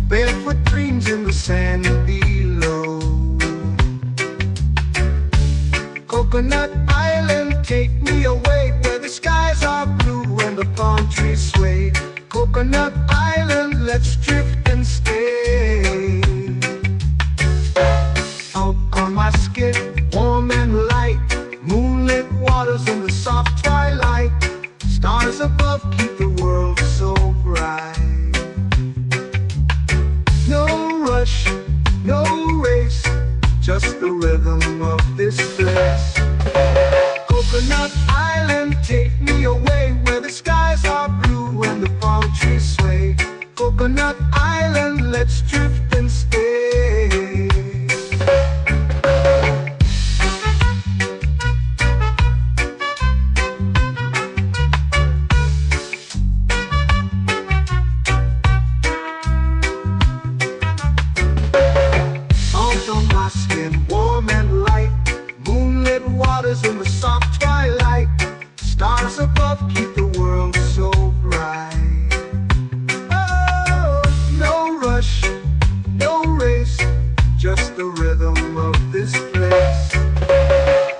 barefoot dreams in the sand below. Coconut Island, take me away, where the skies are blue and the palm trees sway. Coconut Island, let's drift and stay. Out on my skin, warm and light, moonlit waters in the soft twilight. Stars above keep the world so bright. No rush, no race, just the rhythm of this place. Coconut Island, take me away, where the skies are blue and the palm trees sway. Coconut Island, let's drift and stay. Warm and light, moonlit waters in the soft twilight. Stars above keep the world so bright. Oh, no rush, no race, just the rhythm of this place.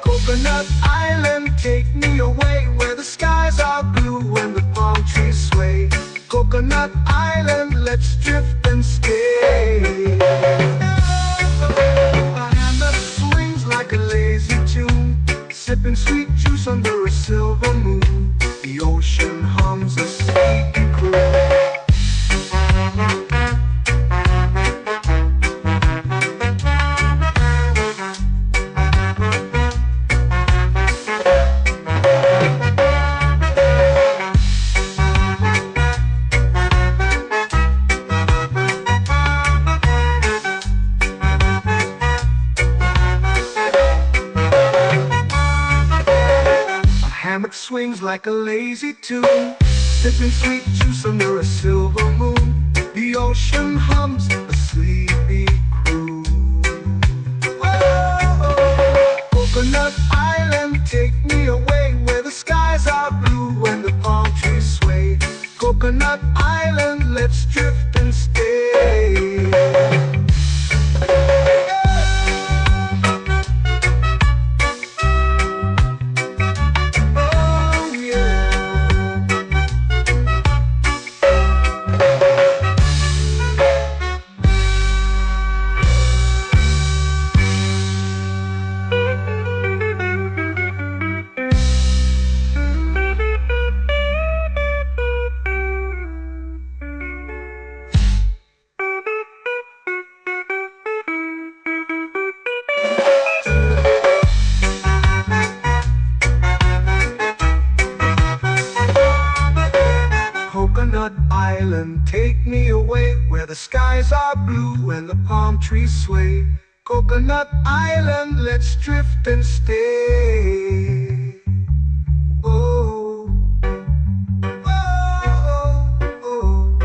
Coconut Island, take me away, where the skies are blue and the palm trees sway. Coconut Island, let's drift and stay. Like a lazy tune, sipping sweet juice under a silver moon. The ocean hums a sleepy croon. Hammock swings like a lazy tune, sipping sweet juice under a silver moon. The ocean hums a sleepy croon. Oh, Coconut Island, take me away, where the skies are blue and the palm trees Coconut Island, let's drift and stay. Oh yeah. Coconut Island, take me away where the skies are blue and the palm trees sway. Coconut Island, let's drift and stay. Oh, oh, oh,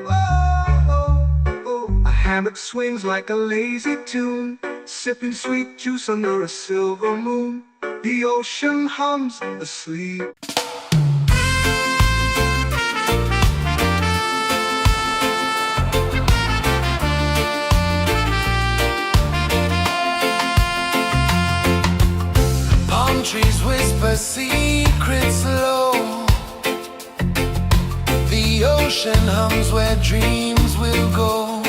oh, oh. A hammock swings like a lazy tune, sipping sweet juice under a silver moon. The ocean hums asleep. Trees whisper secrets low. The ocean hums where dreams will go.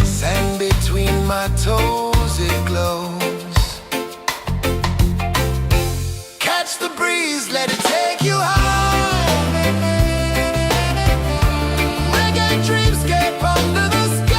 Sand between my toes, it glows. Catch the breeze, let it take you high. Reggae dreamscape under the sky.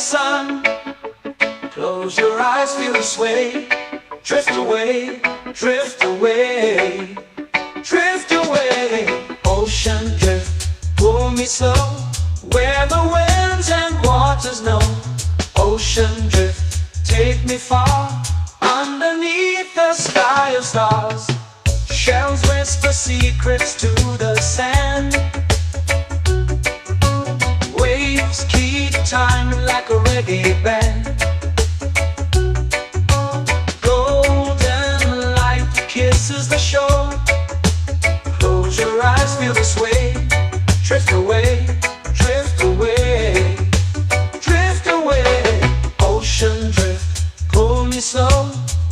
sun. Close your eyes, feel the sway. Drift away, drift away, drift away. Ocean drift, pull me slow, where the winds and waters know. Ocean drift, take me far, underneath the sky of stars. Shells whisper secrets to the sand. Waves keep time like a reggae band. Golden light kisses the shore. Close your eyes, feel the sway. Drift away, drift away, drift away. Ocean drift, pull me slow,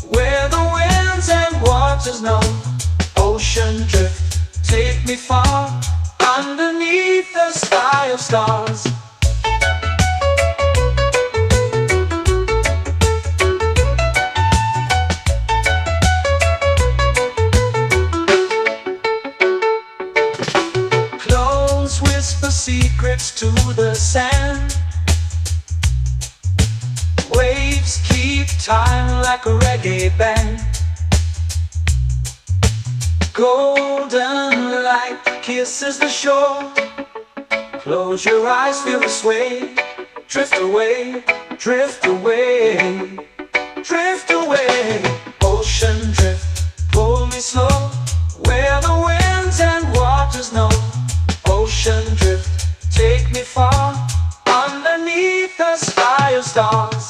where the winds and waters know. Ocean drift, take me far, underneath the sky of stars. Close whisper secrets to the sand. Waves keep time like a reggae band. Golden light kisses the shore. Close your eyes, feel the sway. Drift away, drift away, drift away. Ocean drift, pull me slow, where the winds and waters know. Ocean drift, take me far, underneath the sky of stars.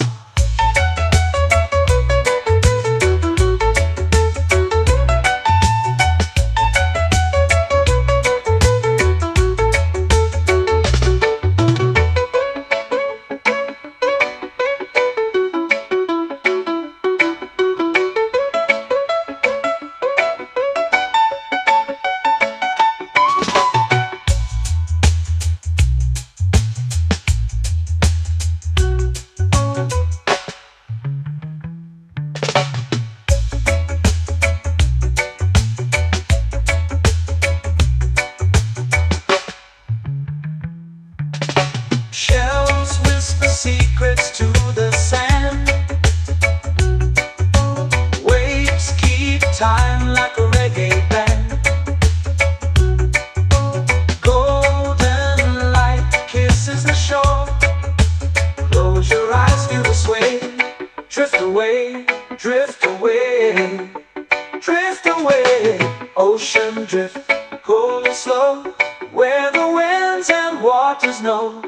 Shells whisper secrets to the sand. Waves keep time like a reggae band. Golden light kisses the shore. Close your eyes, feel the sway. Drift away, drift away, drift away. Ocean drift, pull me slow, where the winds and waters know.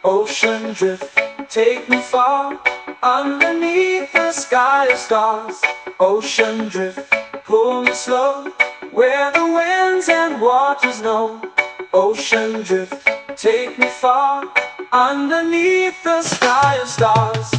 Ocean drift, take me far, underneath the sky of stars. Ocean drift, pull me slow, where the winds and waters know. Ocean drift, take me far, underneath the sky of stars.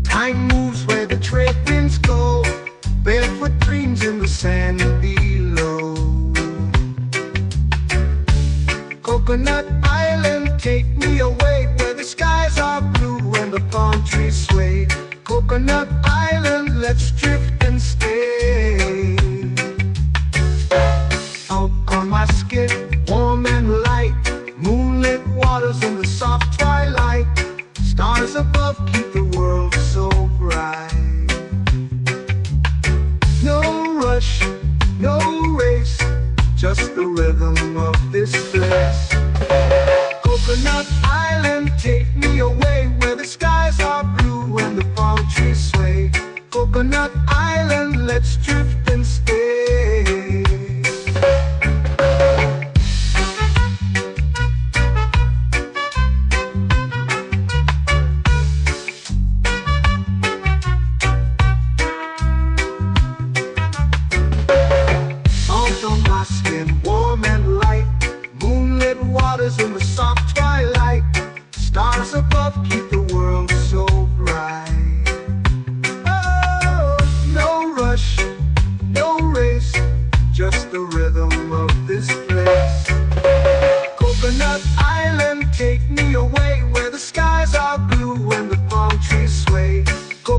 Time moves where the trade winds go. Barefoot dreams in the sand below. Coconut Island, take me away, where the skies are blue and the palm trees sway. Coconut Island, let's drift and stay. Out on my skin, warm and light, moonlit waters in the soft twilight. Stars above keep the world so bright. No rush, no race, just the rhythm of this place. Coconut Island, take me away, where the skies are blue and the palm trees sway. Coconut Island, let's drift and stay.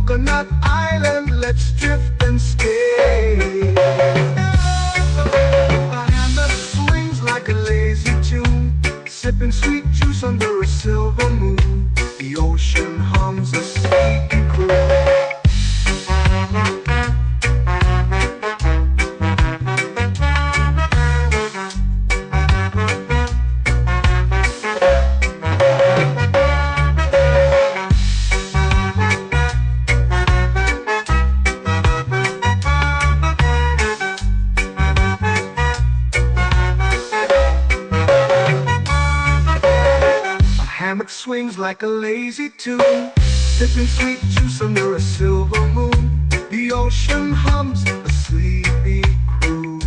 Coconut Island, let's drift and stay. A hand that swings like a lazy tune, sipping sweet juice under a silver moon. The ocean hums a sleepy croon. Hammock swings like a lazy tune, sipping sweet juice under a silver moon. The ocean hums a sleepy croon.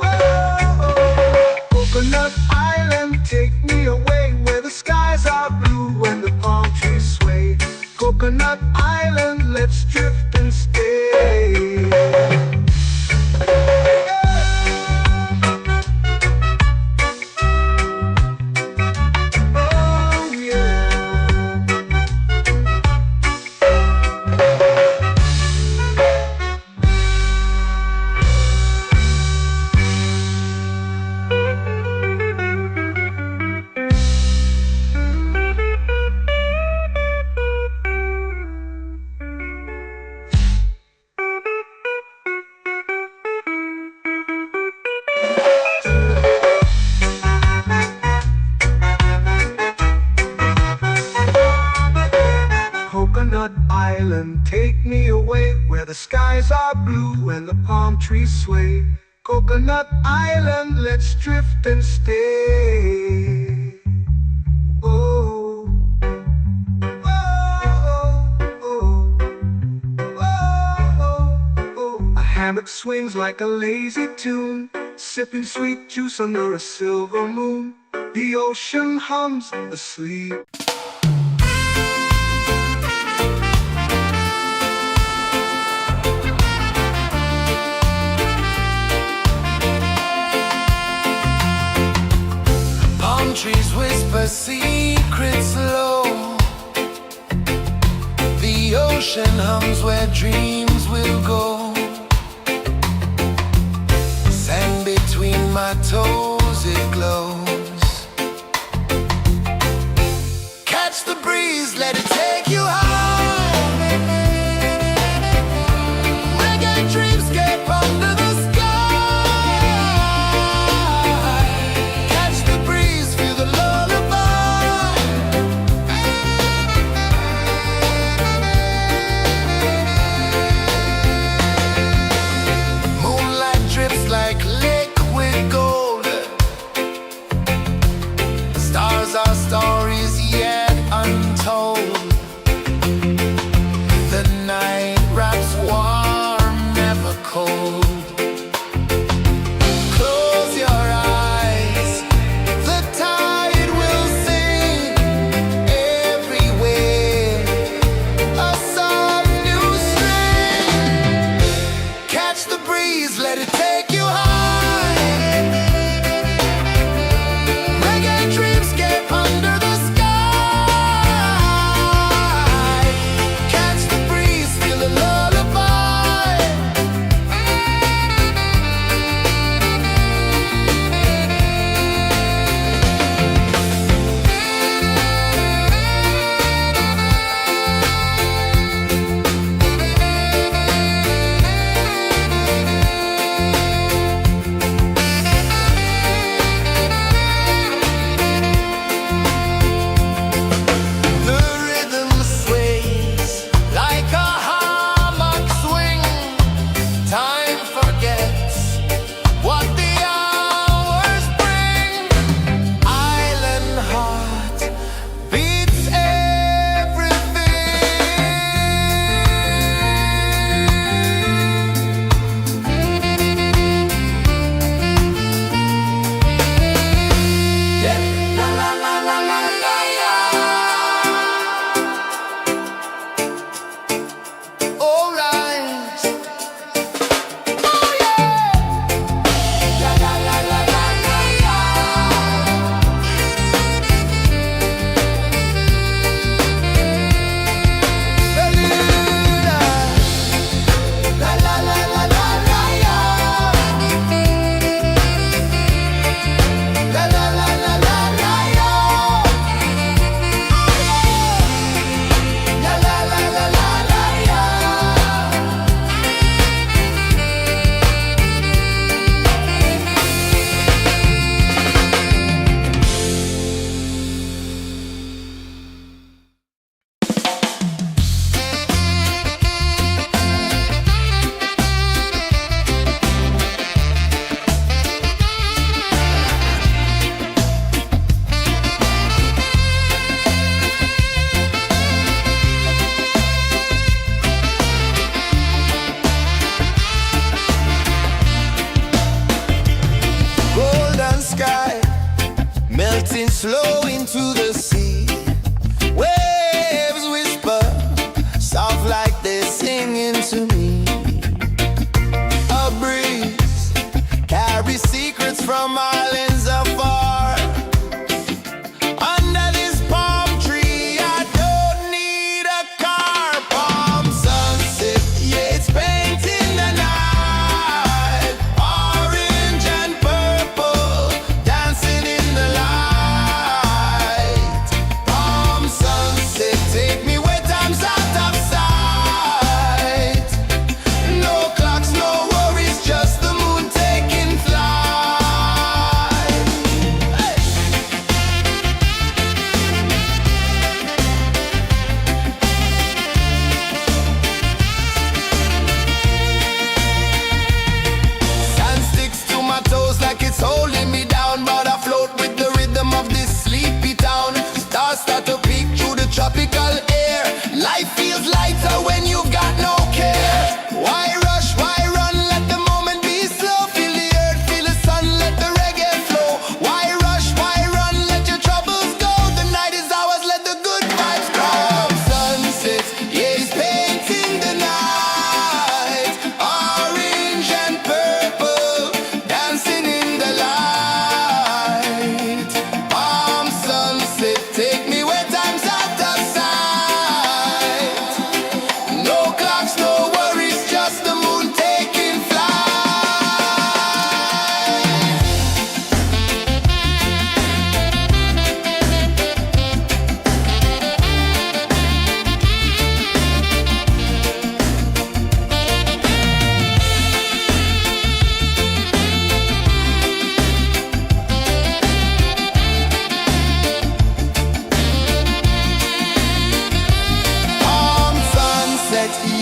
Whoa, Coconut Island, take me away where the skies are blue and the palm trees sway. Coconut Island, let's drift and stay. Coconut Island, take me away where the skies are blue and the palm trees sway. Coconut Island, let's drift and stay. Oh, oh, oh, oh, oh. A hammock swings like a lazy tune, sipping sweet juice under a silver moon. The ocean hums asleep. Trees whisper secrets low. The ocean hums where dreams will go. Sand between my toes, it glows. Catch the breeze, let it take you high. Reggae dreamscape under the sky. Our stories yet untold.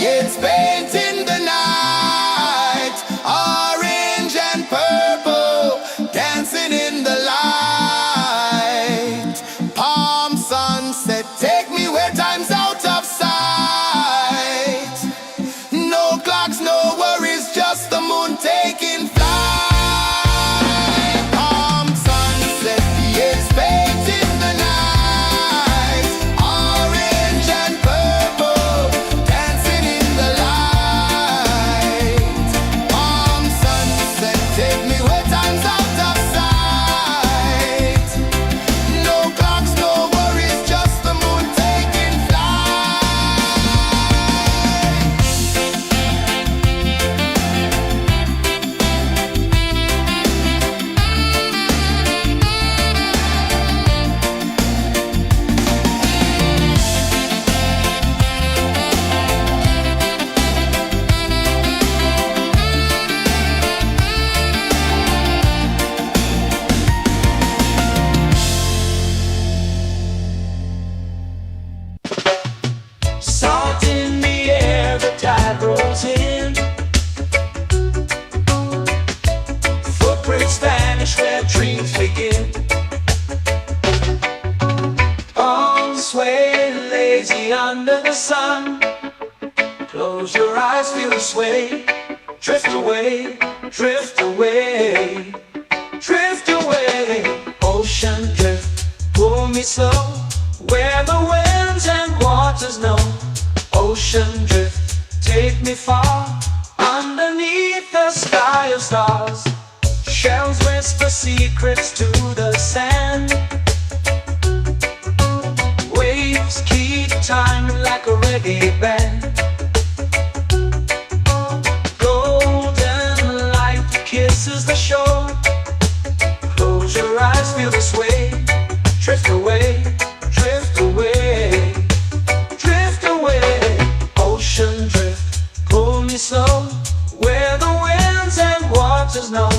It's painting the night, orange and purple, dancing in the light. Palm sunset, take me where time's out of sight. No clocks, no worries, just the moon taking flight. Palm sunset, it's painting the night, orange and purple, dancing in the light. Palm sunset, take me where time's out of sight. No clocks, no worries, just the moon taking Salt in the air, the tide rolls in. Footprints vanish where dreams begin. Arms sway lazy under the sun. Close your eyes, feel the sway. Drift away, drift away, drift away. Ocean drift, pull me slow, where the winds and waters know. Ocean drift, take me far, underneath the sky of stars. Shells whisper secrets to the sand. Waves keep time like a reggae band. Golden light kisses the shore. Close your eyes, feel the sway. Drift away, drift away, drift away. Ocean drift, pull me slow, where the winds and waters know.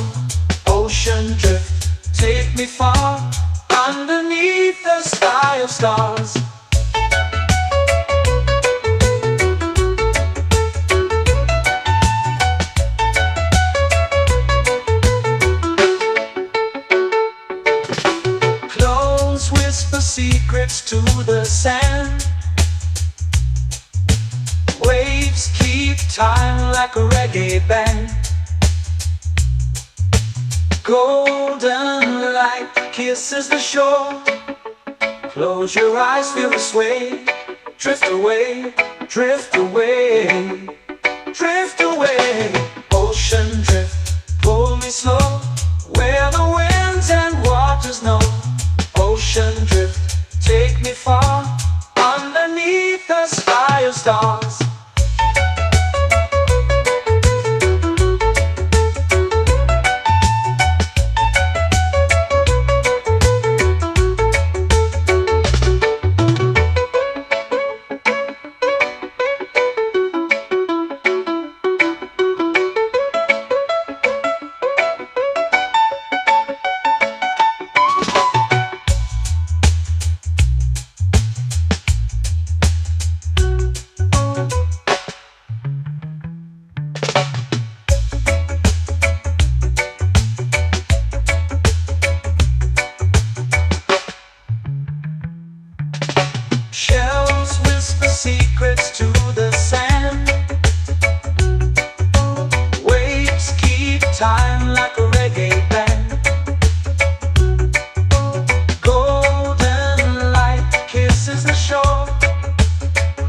Ocean drift, take me far, underneath the sky of stars. Close whisper secrets to the sand. Waves keep time like a reggae band. Golden light kisses the shore. Close your eyes, feel the sway. Drift away, drift away, drift away. Ocean drift, pull me slow, where the winds and waters know. Ocean drift, take me far, underneath the sky of stars. Shells whisper secrets to the sand. Waves keep time like a reggae band. Golden light kisses the shore.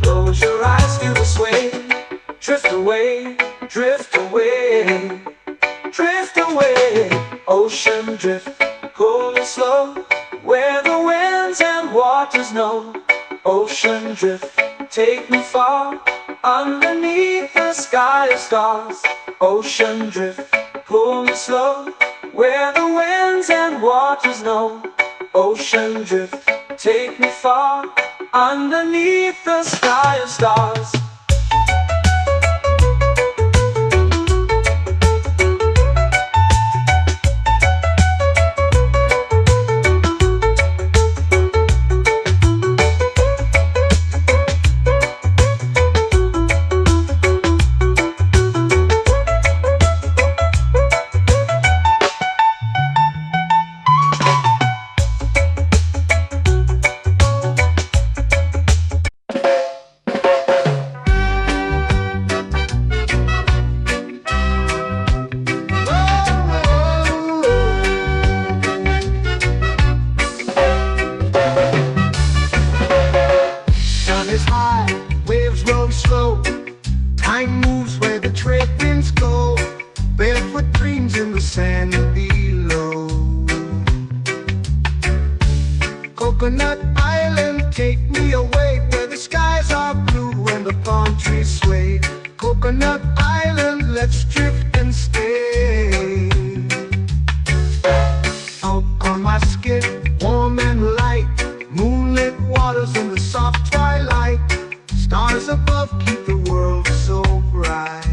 Close your eyes, feel the sway. Drift away, drift away, drift away. Ocean drift, pull me slow, where the winds and waters know. Ocean drift, take me far, underneath the sky of stars. Ocean drift, pull me slow, where the winds and waters know. Ocean drift, take me far, underneath the sky of stars. is high, waves roll slow. Time moves where the trade winds go. Barefoot dreams in the sand below. Coconut Island, take me away where the skies are blue and the palm trees sway. Coconut Island, let's drift and stay. Out on my skin, warm and light, moonlit waters in the soft twilight. Stars above keep the world so bright.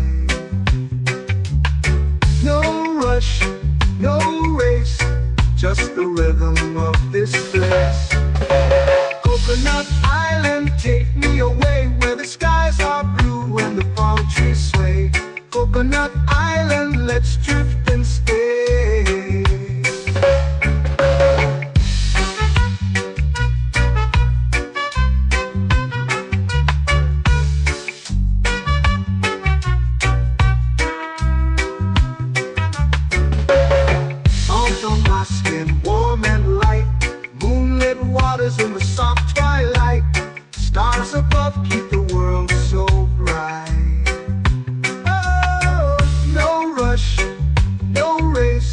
No rush, no race, just the rhythm of this place. Coconut Island, take me away where the skies are blue and the palm trees sway. Coconut Island, let's drift and stay. Salt on my skin, warm and light, moonlit waters in the soft twilight. Stars above keep the world so bright. Oh, no rush, no race,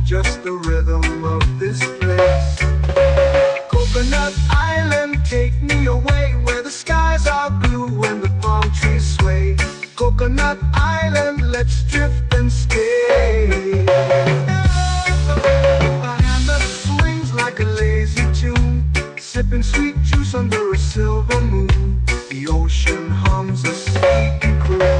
just the rhythm of this place. Coconut Island, take me away where the skies are blue and the palm trees sway. Coconut Island, let's drift and stay. A hand that swings like a lazy tune, sipping sweet juice under a silver moon. The ocean hums a sleepy croon.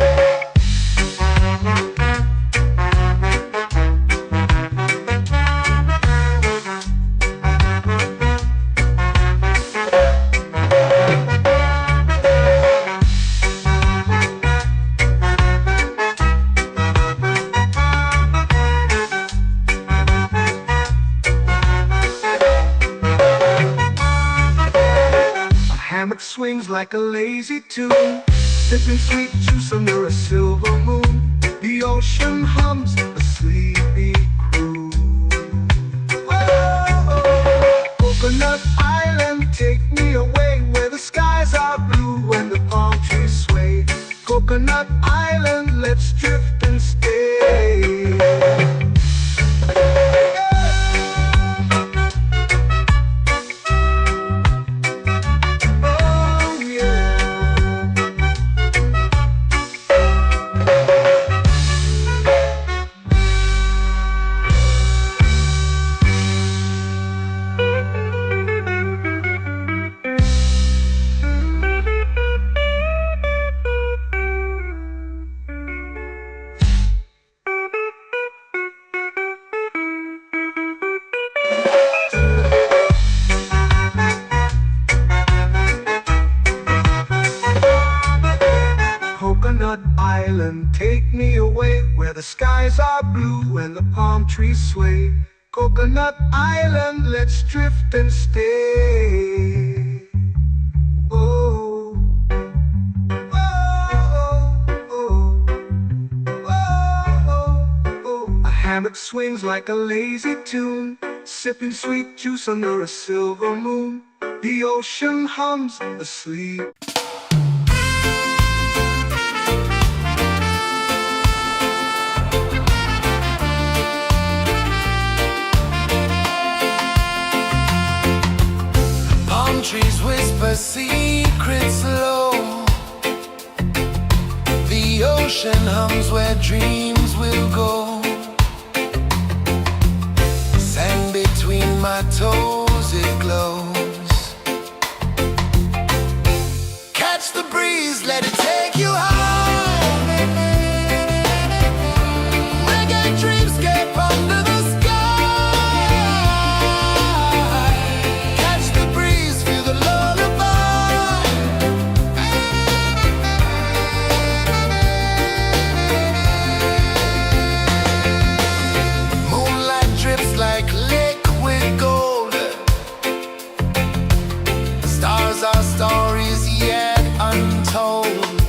Hammock swings like a lazy tune, sipping sweet juice under a silver moon. The ocean hums a sleepy croon. Oh, Coconut Island, take me away where the skies are blue and the palm trees sway. Coconut Island, let's drift and stay. Coconut Island, take me away where the skies are blue and the palm trees sway. Coconut Island, let's drift and stay. Oh, oh, oh, oh, oh. A hammock swings like a lazy tune, sipping sweet juice under a silver moon. The ocean hums asleep. Trees whisper secrets low. The ocean hums where dreams will go. Sand between my toes, it glows. Catch the breeze, let it take you high. Reggae dreamscape under the stories yet untold.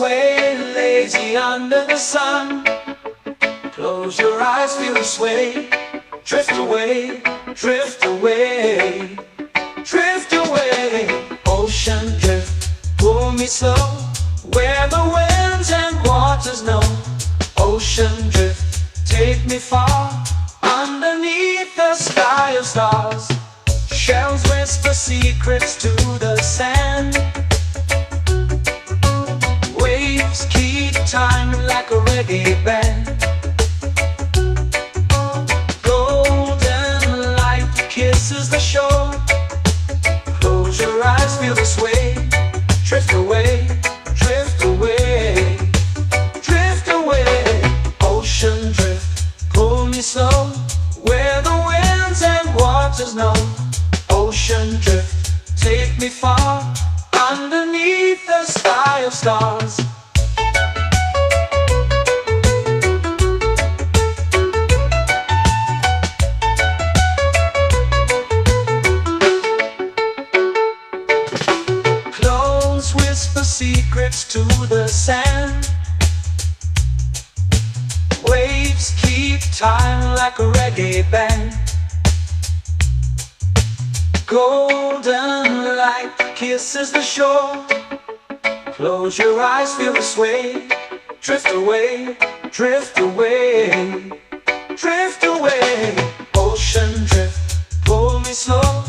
sway lazy under the sun. Close your eyes, feel the sway. Drift away, drift away, drift away. Ocean drift, pull me slow, where the winds and waters know. Ocean drift, take me far, underneath the sky of stars. Shells whisper secrets to the sand. Waves keep time like a reggae band. Golden light kisses the shore. Close your eyes, feel the sway. Drift away, drift away, drift away. Ocean drift, pull me slow, where the winds and waters know. Ocean drift, take me far, underneath the sky of stars. Clones whisper secrets to the sand. Waves keep time like a reggae band. Golden light kisses the shore. Close your eyes, feel the sway. Drift away, drift away, drift away. Ocean drift, pull me slow,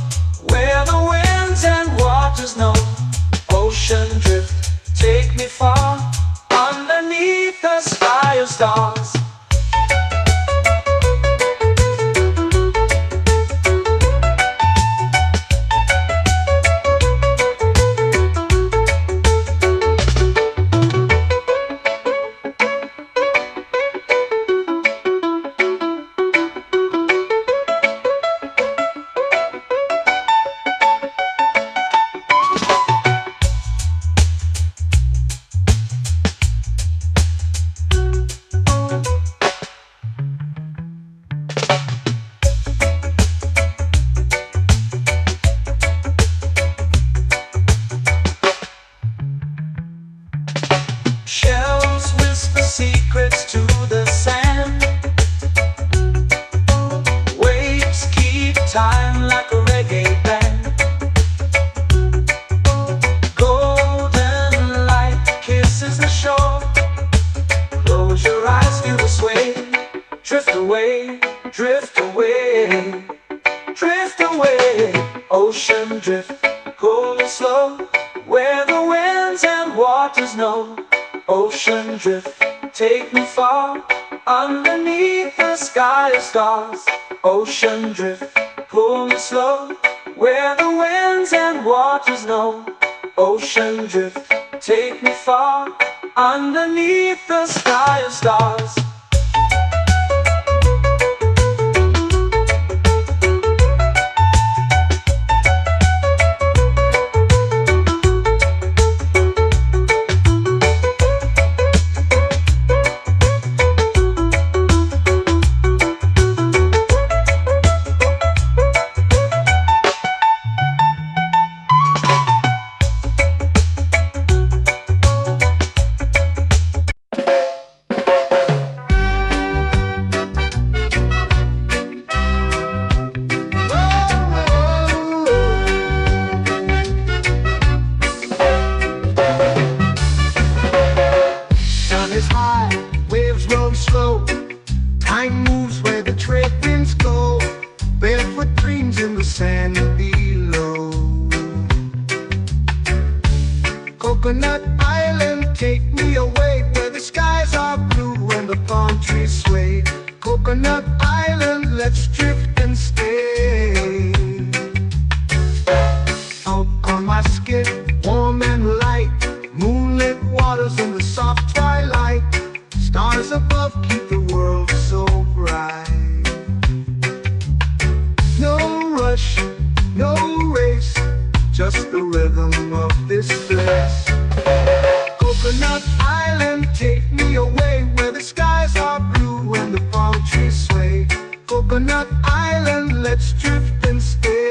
where the winds and waters know. Ocean drift, take me far, underneath the sky of stars. Shells whisper secrets to the sand. Waves keep time like a reggae band. Golden light kisses the shore. Close your eyes, feel the sway. Drift away, drift away, drift away. Ocean drift, pull me slow, where the winds and waters know. Ocean drift, take me far, underneath the sky of stars. Ocean drift, pull me slow, where the winds and waters know. Ocean drift, take me far, underneath the sky of stars. Time moves where the trade winds go. Barefoot dreams in the sand below. Coconut Island, take me away, where the skies are blue and the palm trees sway. Coconut Island, let's drift and stay. Out on my skin, warm and light, moonlit waters in the soft twilight. Stars above keep the world so bright. No rush, no race, just the rhythm of this place. Coconut Island, take me away, where the skies are blue and the palm trees sway. Coconut Island, let's drift and stay.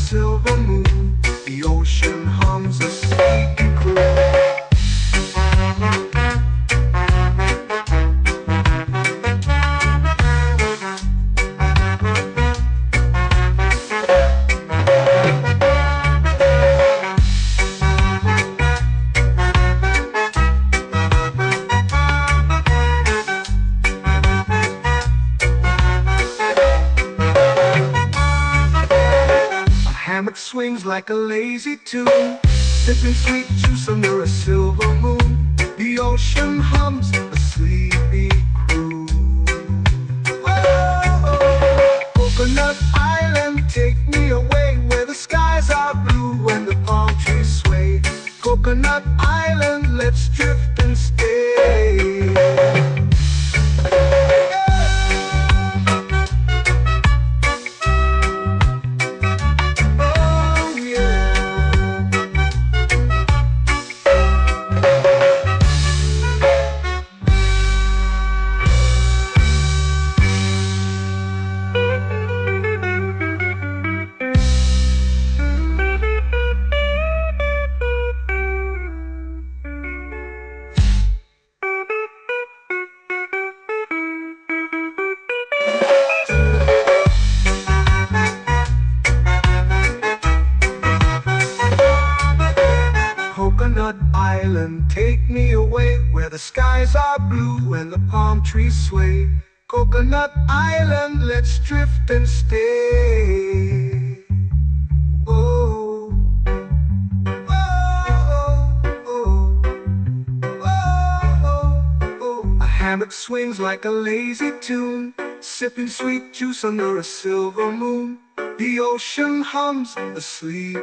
silver moon. The ocean hums a sleepy croon. Hammock swings like a lazy tune, sipping sweet juice under a silver moon. The ocean hums a sleepy croon. Oh, Coconut Island, take me away where the skies are blue and the palm trees sway. Coconut Island, let's drift and stay. Coconut Island, take me away where the skies are blue and the palm trees sway. Coconut Island, let's drift and stay. Oh, oh, oh, oh, oh. A hammock swings like a lazy tune, sipping sweet juice under a silver moon. The ocean hums asleep.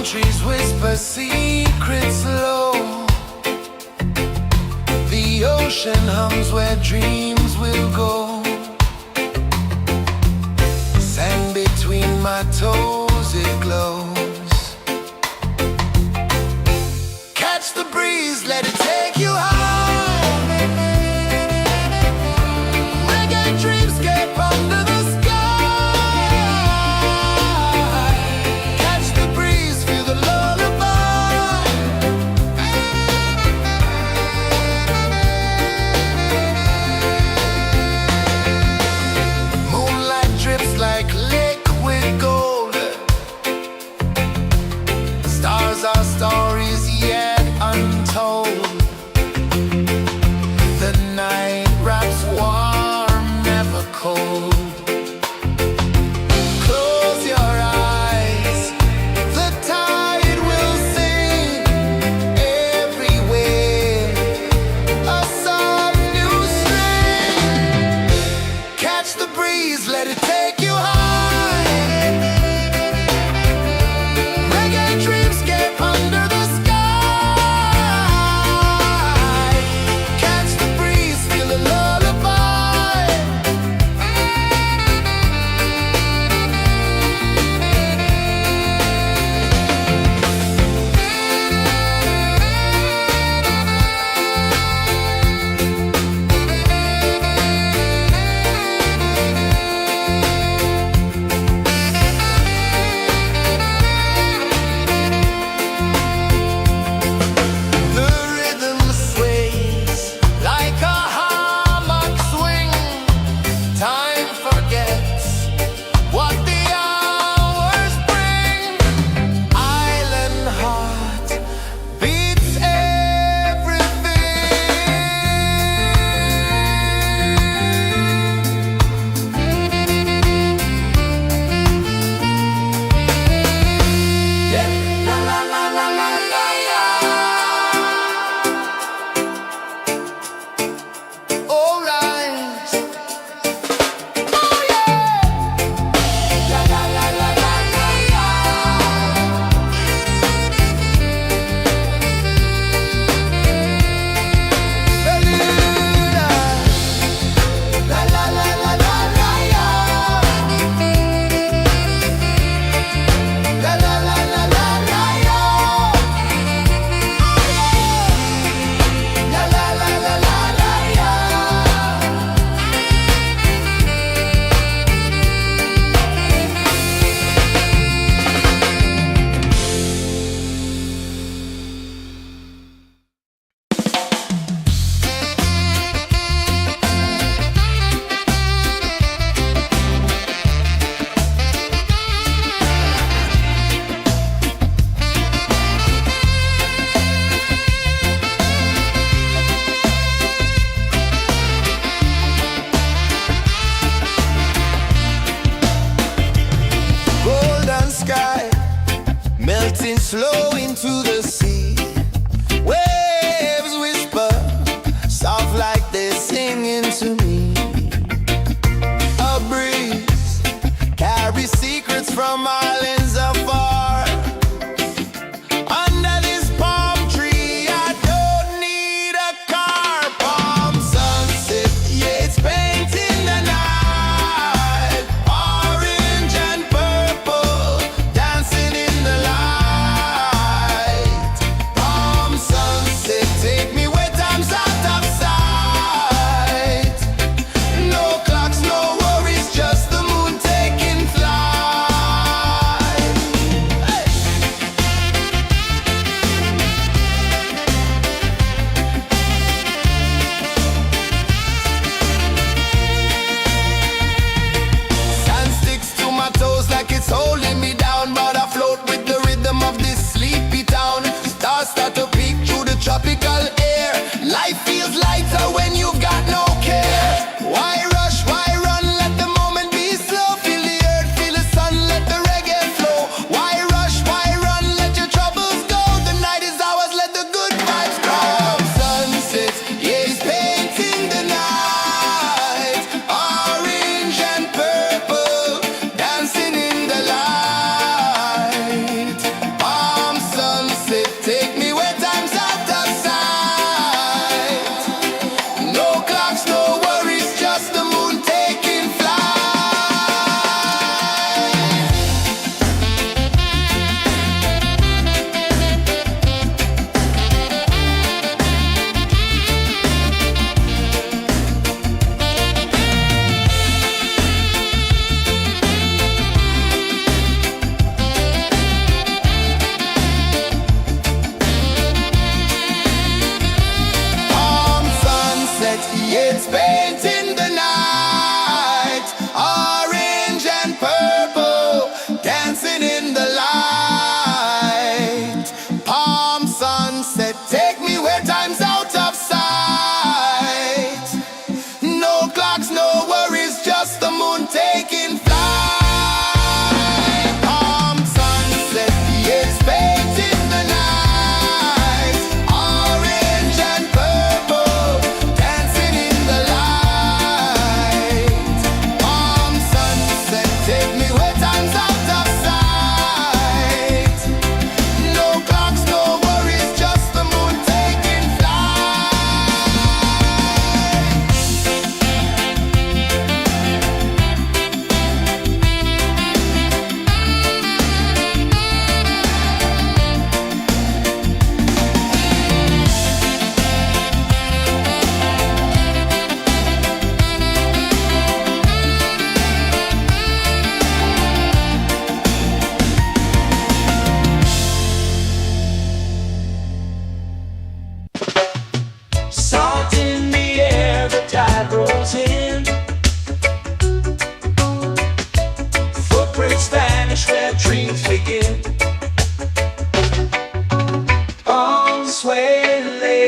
Trees whisper secrets low. The ocean hums where dreams will go. Sand between my toes, it glows. Catch the breeze, let it take you high. Reggae dreamscape under the sky.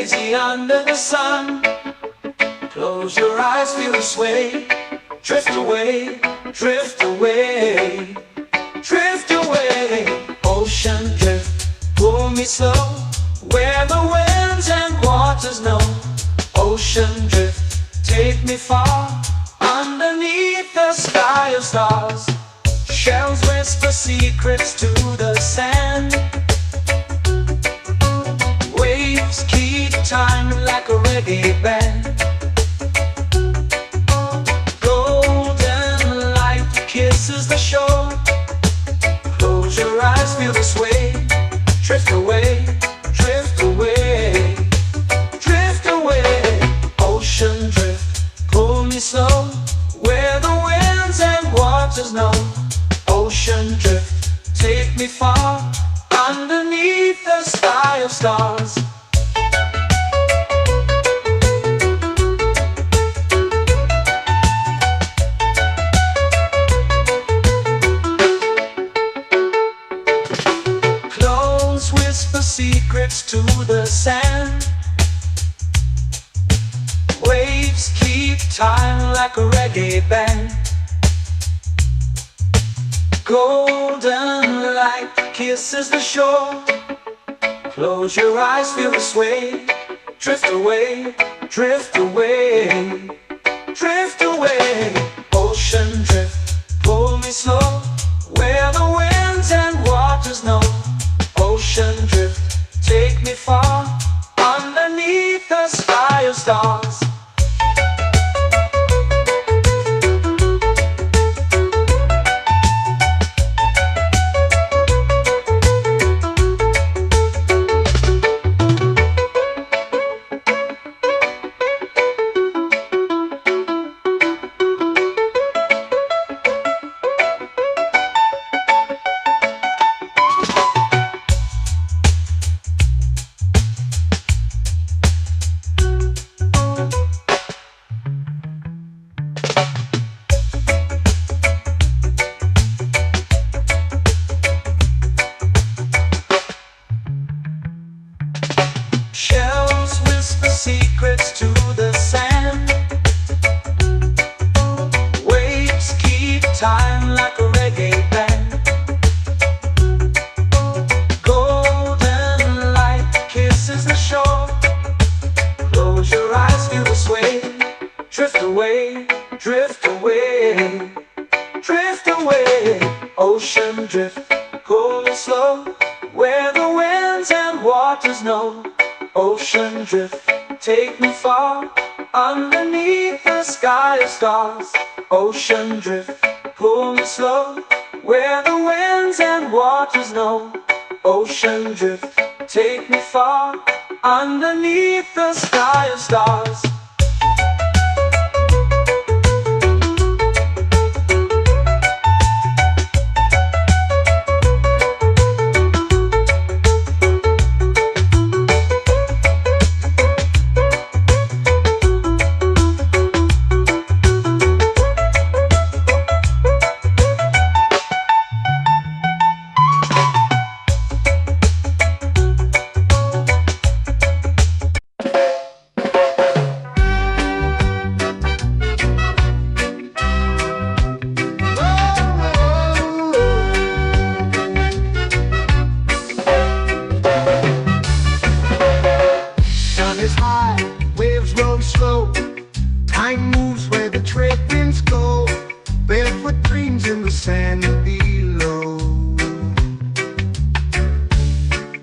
lazy under the sun. Close your eyes, feel the sway. Drift away, drift away, drift away. Ocean drift, pull me slow, where the winds and waters know. Ocean drift, take me far, underneath the sky of stars. Shells whisper secrets to the sand. Waves keep time like a reggae band. Golden light kisses the shore. Close your eyes, feel the sway. Drift away, drift away, drift away. Ocean drift, pull me slow, where the winds and waters know. Ocean drift, take me far, underneath the sky of stars. Clones whisper secrets to the sand. Waves keep time like a reggae band. Golden light kisses the shore. Close your eyes, feel the sway. Drift away, drift away, drift away. Ocean drift, pull me slow, where the winds and waters know. Ocean drift, take me far, underneath the sky of stars. Shells whisper secrets to the sand. Waves keep time like a reggae band. Golden light kisses the shore. Close your eyes, feel the sway. Drift away, drift away, drift away. Ocean drift, pull me slow, where the winds and waters know. Ocean drift, take me far, underneath the sky of stars. Ocean drift, pull me slow, where the winds and waters know. Ocean drift, take me far, underneath the sky of stars. Time moves where the trade winds go. Barefoot dreams in the sand below.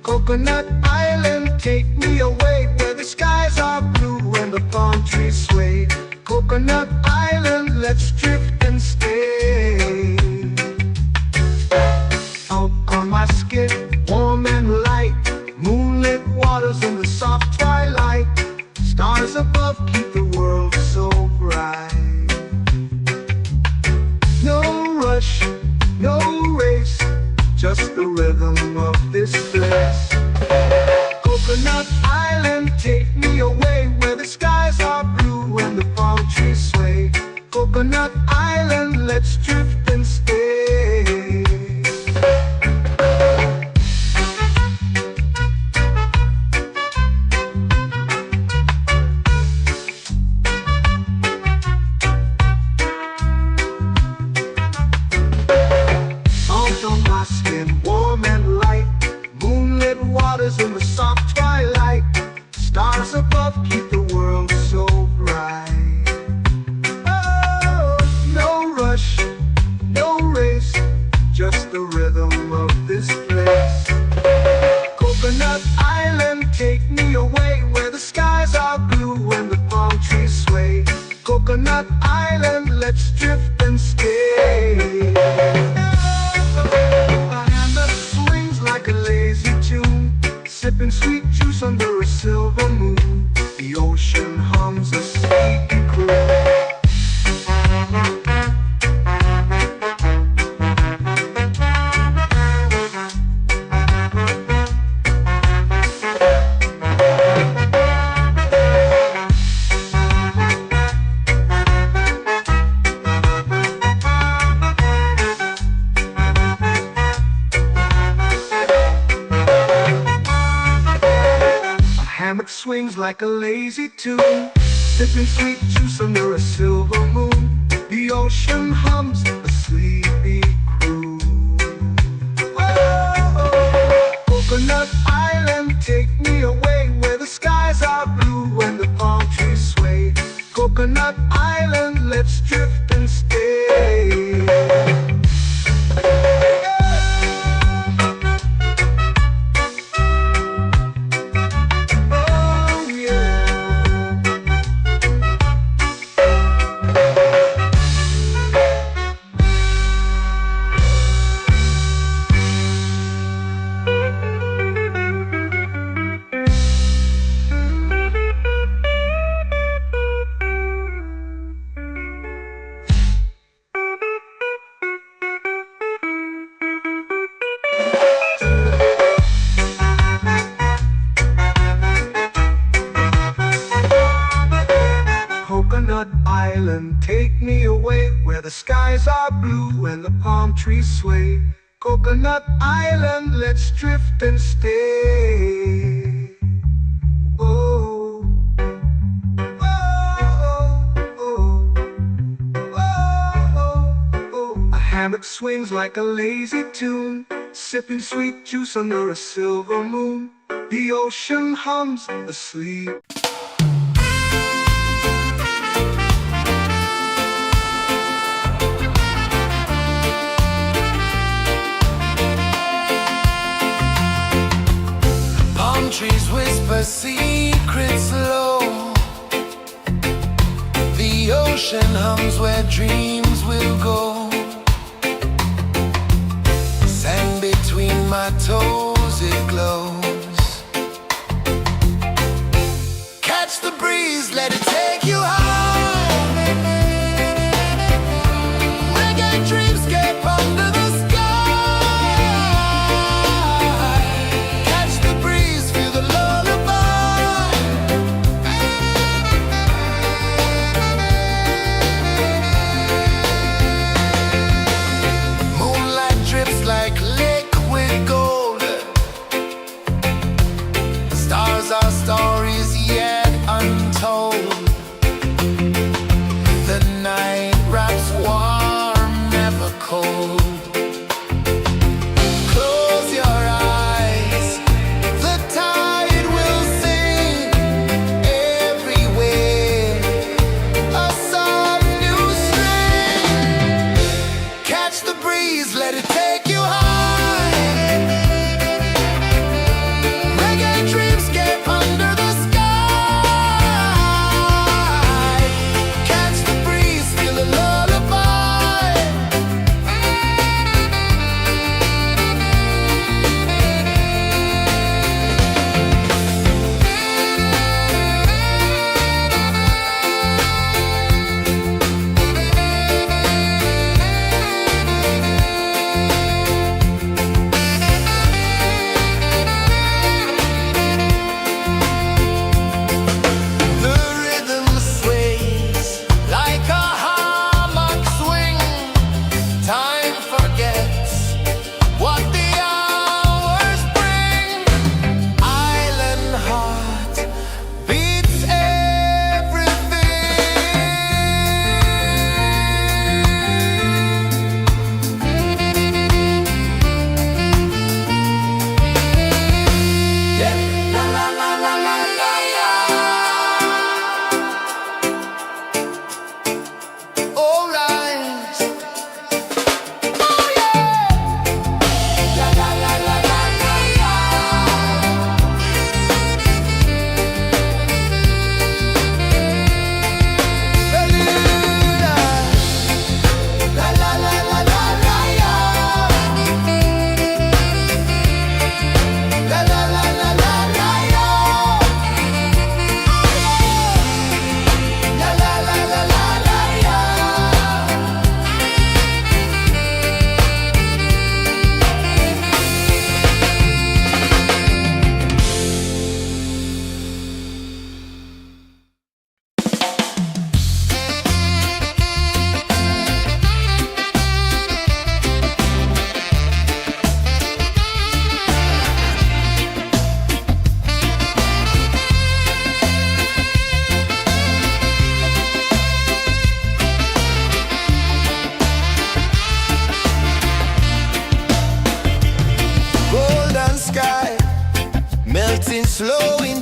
Coconut Island, take me away, where the skies are blue and the palm trees sway. Coconut Island, let's drift and stay. Out on my skin, warm and light, moonlit waters in the soft twilight. Stars above keep the world so bright. No rush, no race, just the rhythm of this place. Coconut Island. sweet juice under a silver moon. The ocean hums a sleepy croon. Hammock swings like a lazy tune, sipping sweet juice under a silver moon. The ocean hums a sleepy croon. Whoa, Coconut Island, take me away where the skies are blue and the palm trees sway. Coconut Island, let's drift and stay. Coconut Island, take me away where the skies are blue and the palm trees sway. Coconut Island, let's drift and stay. Oh, oh, oh, oh, oh. A hammock swings like a lazy tune, sipping sweet juice under a silver moon. The ocean hums asleep. Trees whisper secrets low. The ocean hums where dreams will go. Sand between my toes, it glows. Catch the breeze, let it take you high. Reggae dreamscape under the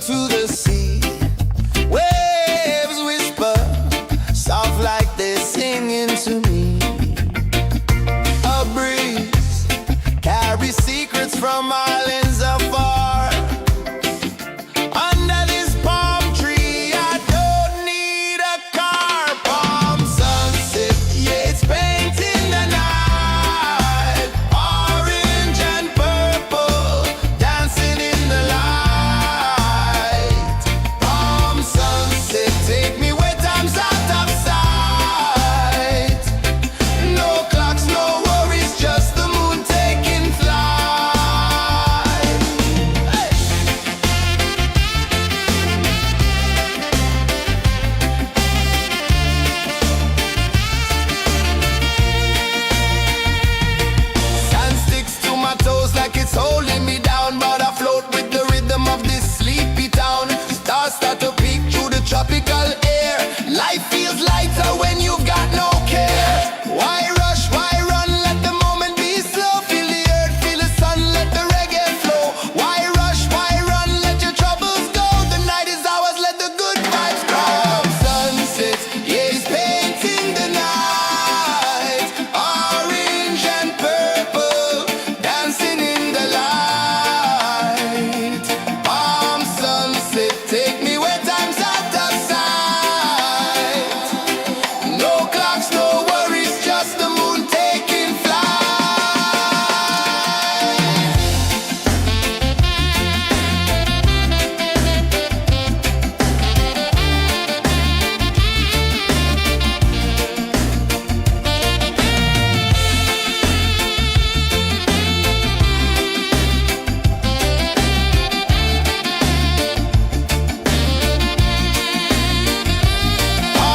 into the sea. Waves whisper, soft like they're singing to me. A breeze carries secrets from islands afar. Under this palm tree, I don't need a car. Palm sunset, yeah, it's painting the night. Orange and purple, dancing in the light. Palm sunset, take me where time's out of sight. No clocks, no worries, just the moon taking flight. Hey! Sand sticks to my toes like it's holding me down, but I float with the rhythm of this sleepy town. Stars start to peek through the tropical air. Life feels lighter when you've got no care. Why rush, why run, let the moment be slow. Feel the earth, feel the sun, let the reggae flow. Why rush, why run, let your troubles go. The night is ours, let the good vibes grow. Sunset, yeah, it's painting the night. Orange and purple, dancing in the light. Palm sunset, take me where time's out of sight. No clocks, no worries, just the moon taking flight.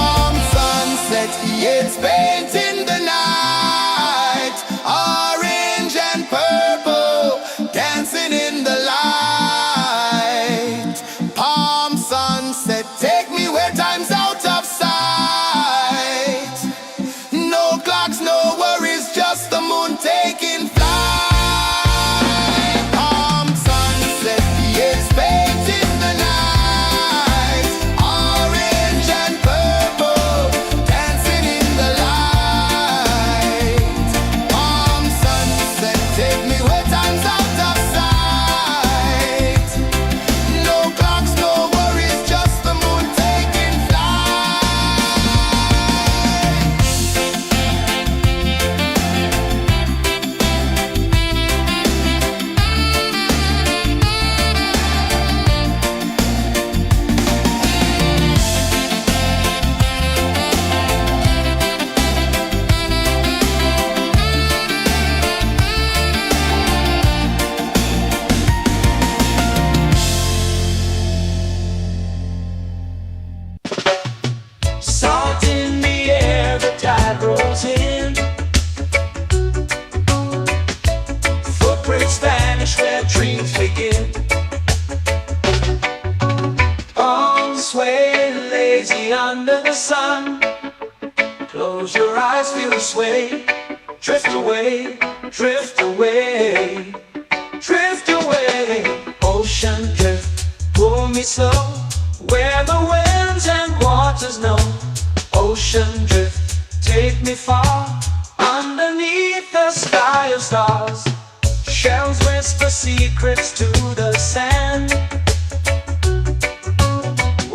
Palm sunset, yeah, it's painting the night. Orange and purple, dancing in the light. Palm sunset, take me where time's out of sight. No clocks, no worries, just the moon taking flight. Palm sunset, yeah, it's painting the night. Orange and purple, dancing in the light. Palm sunset, take me where time's out of sight. No clocks, no worries, just the moon taking flight. Salt in the air, the tide rolls in. Footprints vanish where dreams begin. Arms sway lazy under the sun. Close your eyes, feel the sway. Drift away, drift away, drift away. Ocean drift, pull me slow, where the winds and waters know. Ocean drift, take me far, underneath the sky of stars. Shells whisper secrets to the sand.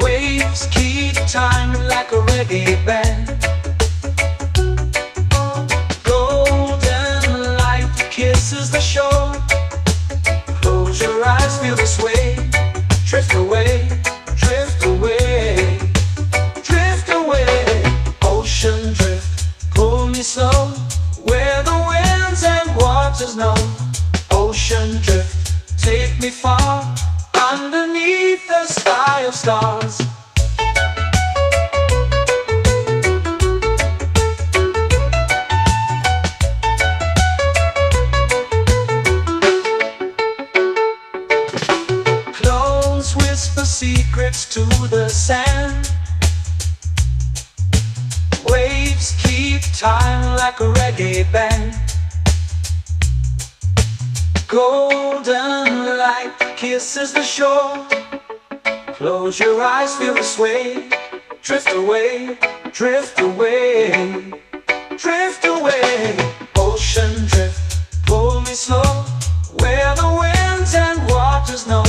Waves keep time like a reggae band. Golden light kisses the shore. Close your eyes, feel the sway. Drift away, drift away, drift away. Ocean drift, pull me slow, where the winds and waters know. Ocean drift, take me far, underneath the sky of stars. Close whisper secrets to the sand. Waves keep time like a reggae band. Golden light kisses the shore. Close your eyes, feel the sway. Drift away, drift away, drift away. Ocean drift, pull me slow, where the winds and waters know.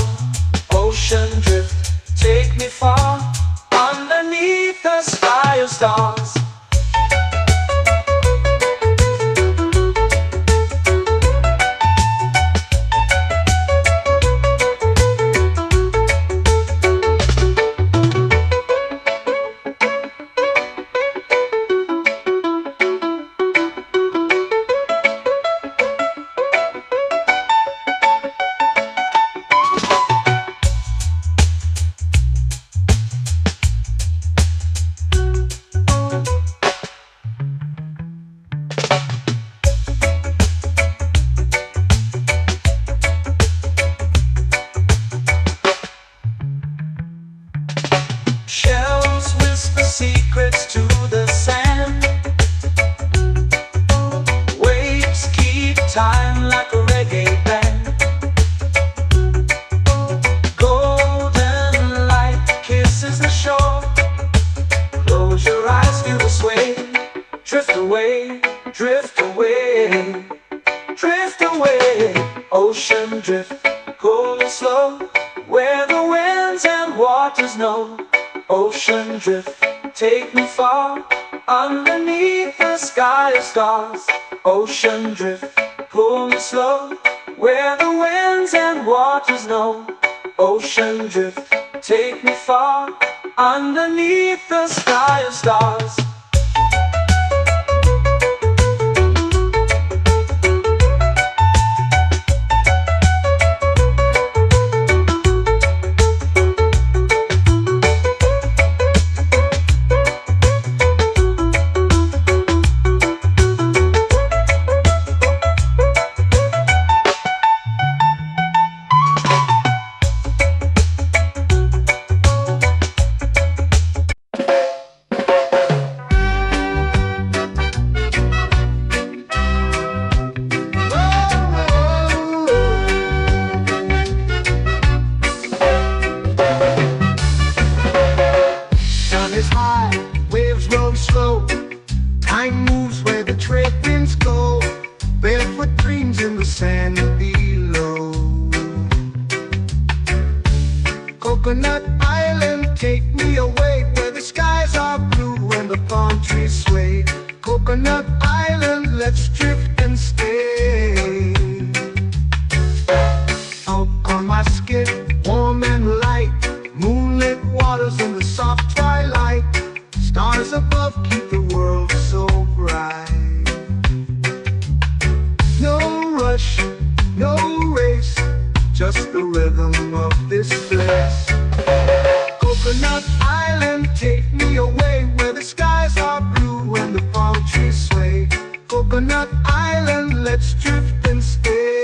Ocean drift, take me far, underneath the sky of stars. Shells whisper secrets to the sand. Waves keep time like a reggae band. Golden light kisses the shore. Close your eyes, feel the sway. Drift away, drift away, drift away. Ocean drift, cool and slow, where the winds and waters know. Ocean drift, take me far, underneath the sky of stars. Ocean drift, pull me slow, where the winds and waters know. Ocean drift, take me far, underneath the sky of stars. Time moves where the trade winds go. Barefoot dreams in the sand below. Coconut Island, take me away, where the skies are blue and the palm trees sway. Coconut Island, let's drift and stay. Out on my skin, warm and light, moonlit waters in the soft twilight. Stars above keep the world so bright. No rush, no race, just the rhythm of this place. Coconut Island, take me away, where the skies are blue and the palm trees sway. Coconut Island, let's drift and stay.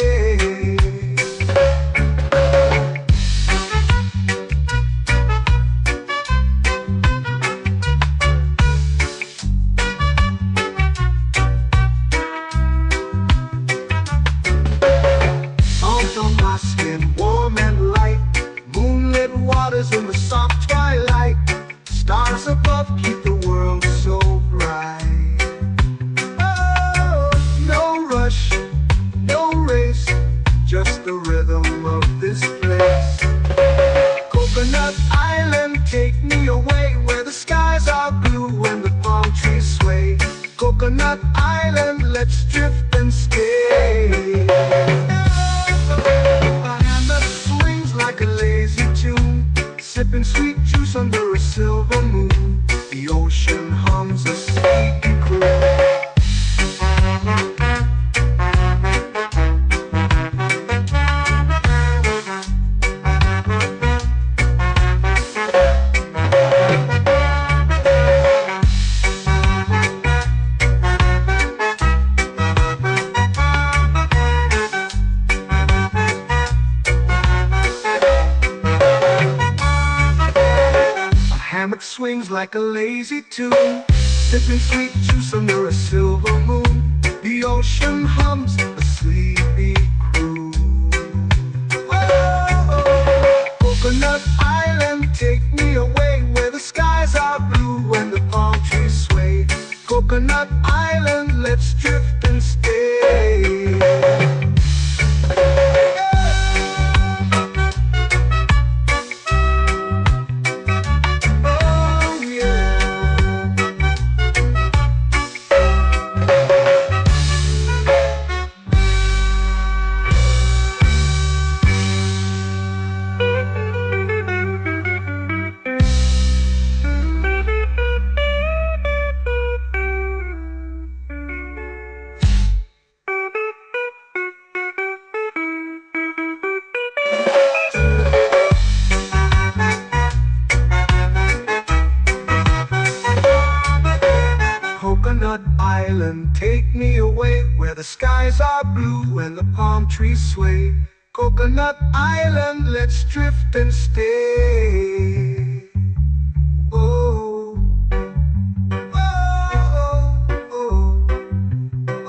Warm and light, moonlit waters in the soft twilight. Stars above keep the world so bright. Oh, no rush, no race, just the rhythm of this place. Coconut Island, take me away, where the skies are blue and the palm trees sway. Coconut Island, let's drift and stay. Like a lazy tune, sipping sweet juice under a silver moon. The ocean hums a sleepy croon. Hammock swings like a lazy tune, sipping sweet juice under a silver moon. The ocean hums a sleepy croon. Oh, Coconut Island. island, take me away where the skies are blue and the palm trees sway. Coconut Island, let's drift and stay. Oh, oh, oh,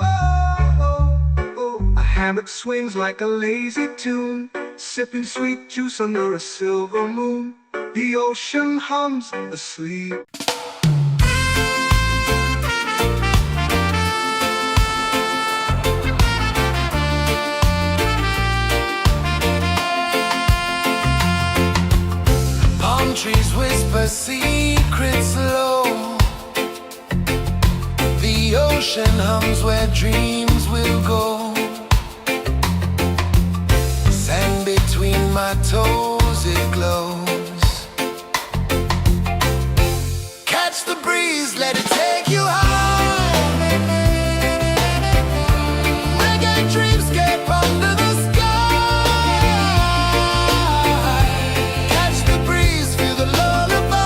oh, oh. A hammock swings like a lazy tune, sipping sweet juice under a silver moon. The ocean hums asleep. Palm trees whisper secrets low. The ocean hums where dreams will go. Sand between my toes, it glows. Catch the breeze, let it take you high. Reggae dreamscape under the sky. Catch the breeze, feel the lullaby.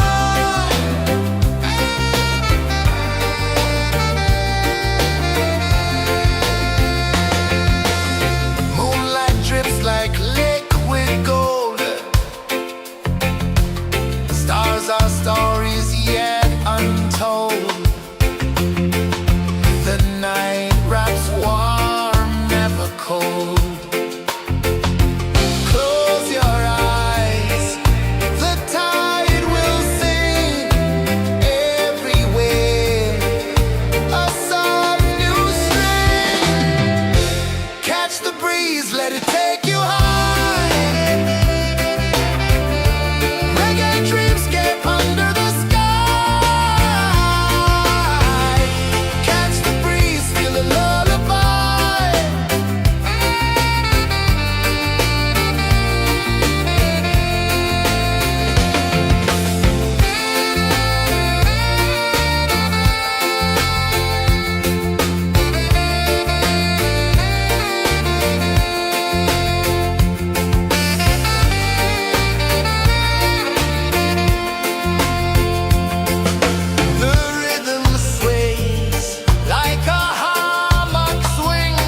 Moonlight drips like liquid gold. Stars are stories yet untold. The night wraps warm, never cold. Close your eyes, the tide will sing everywhere. A soft new string. Catch the breeze, let it take you high. Reggae dreamscape under the sky. Catch the breeze, feel the lullaby. The rhythm sways like a hammock swing.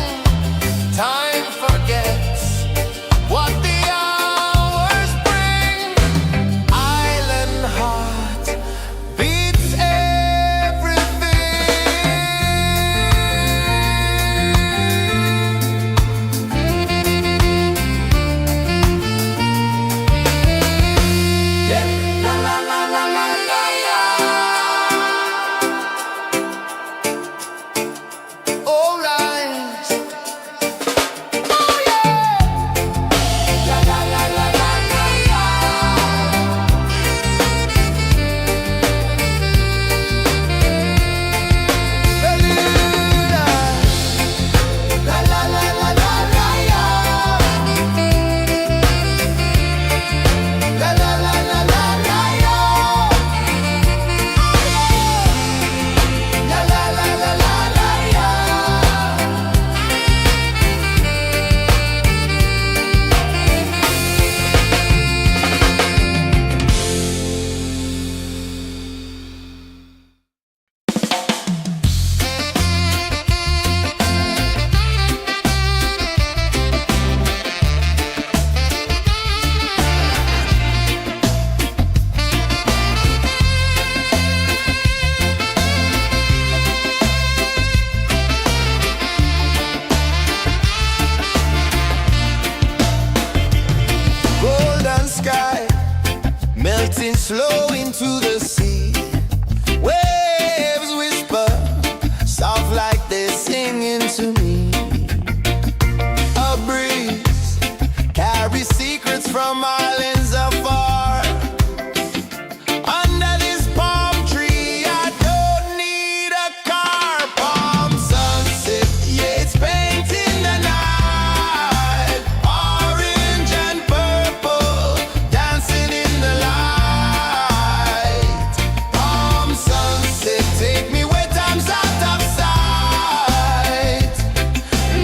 Time forgets what the hours bring. Island heart beats everything. Yeah. La la la la la la la. All right. Oh yeah. La la la la la la la. Beluga. La la la la la la la. La la la la la la la. La la la la la la la. Golden sky melting slow into the sea. Waves whisper soft like they're singing to me. A breeze carries secrets from islands afar. Under this palm tree, I don't need a car. Palm sunset, yeah, it's painting the night. Orange and purple, dancing in the light. Palm sunset, take me where time's out of sight.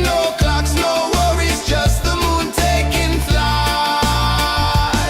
No clocks, no worries, just the moon taking flight.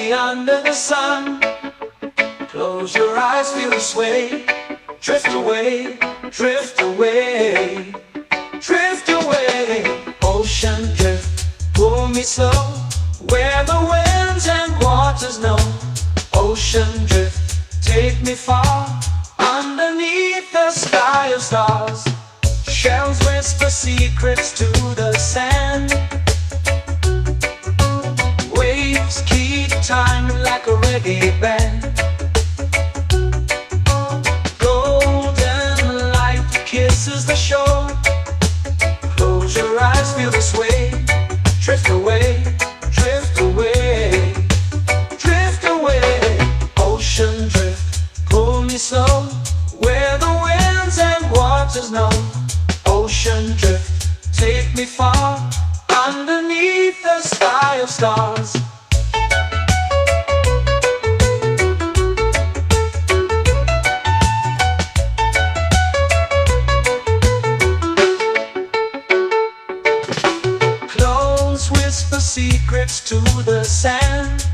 lazy under the sun. Close your eyes, feel the sway. Drift away, drift away, drift away. Ocean drift, pull me slow, where the winds and waters know. Ocean drift, take me far, underneath the sky of stars. Shells whisper secrets to the sand. Waves keep time like a reggae band. Golden light kisses the shore. Close your eyes, feel the sway. Drift away, drift away, drift away. Ocean drift, pull me slow, where the winds and waters know. Ocean drift, take me far, underneath the sky of stars. Close whisper secrets to the sand.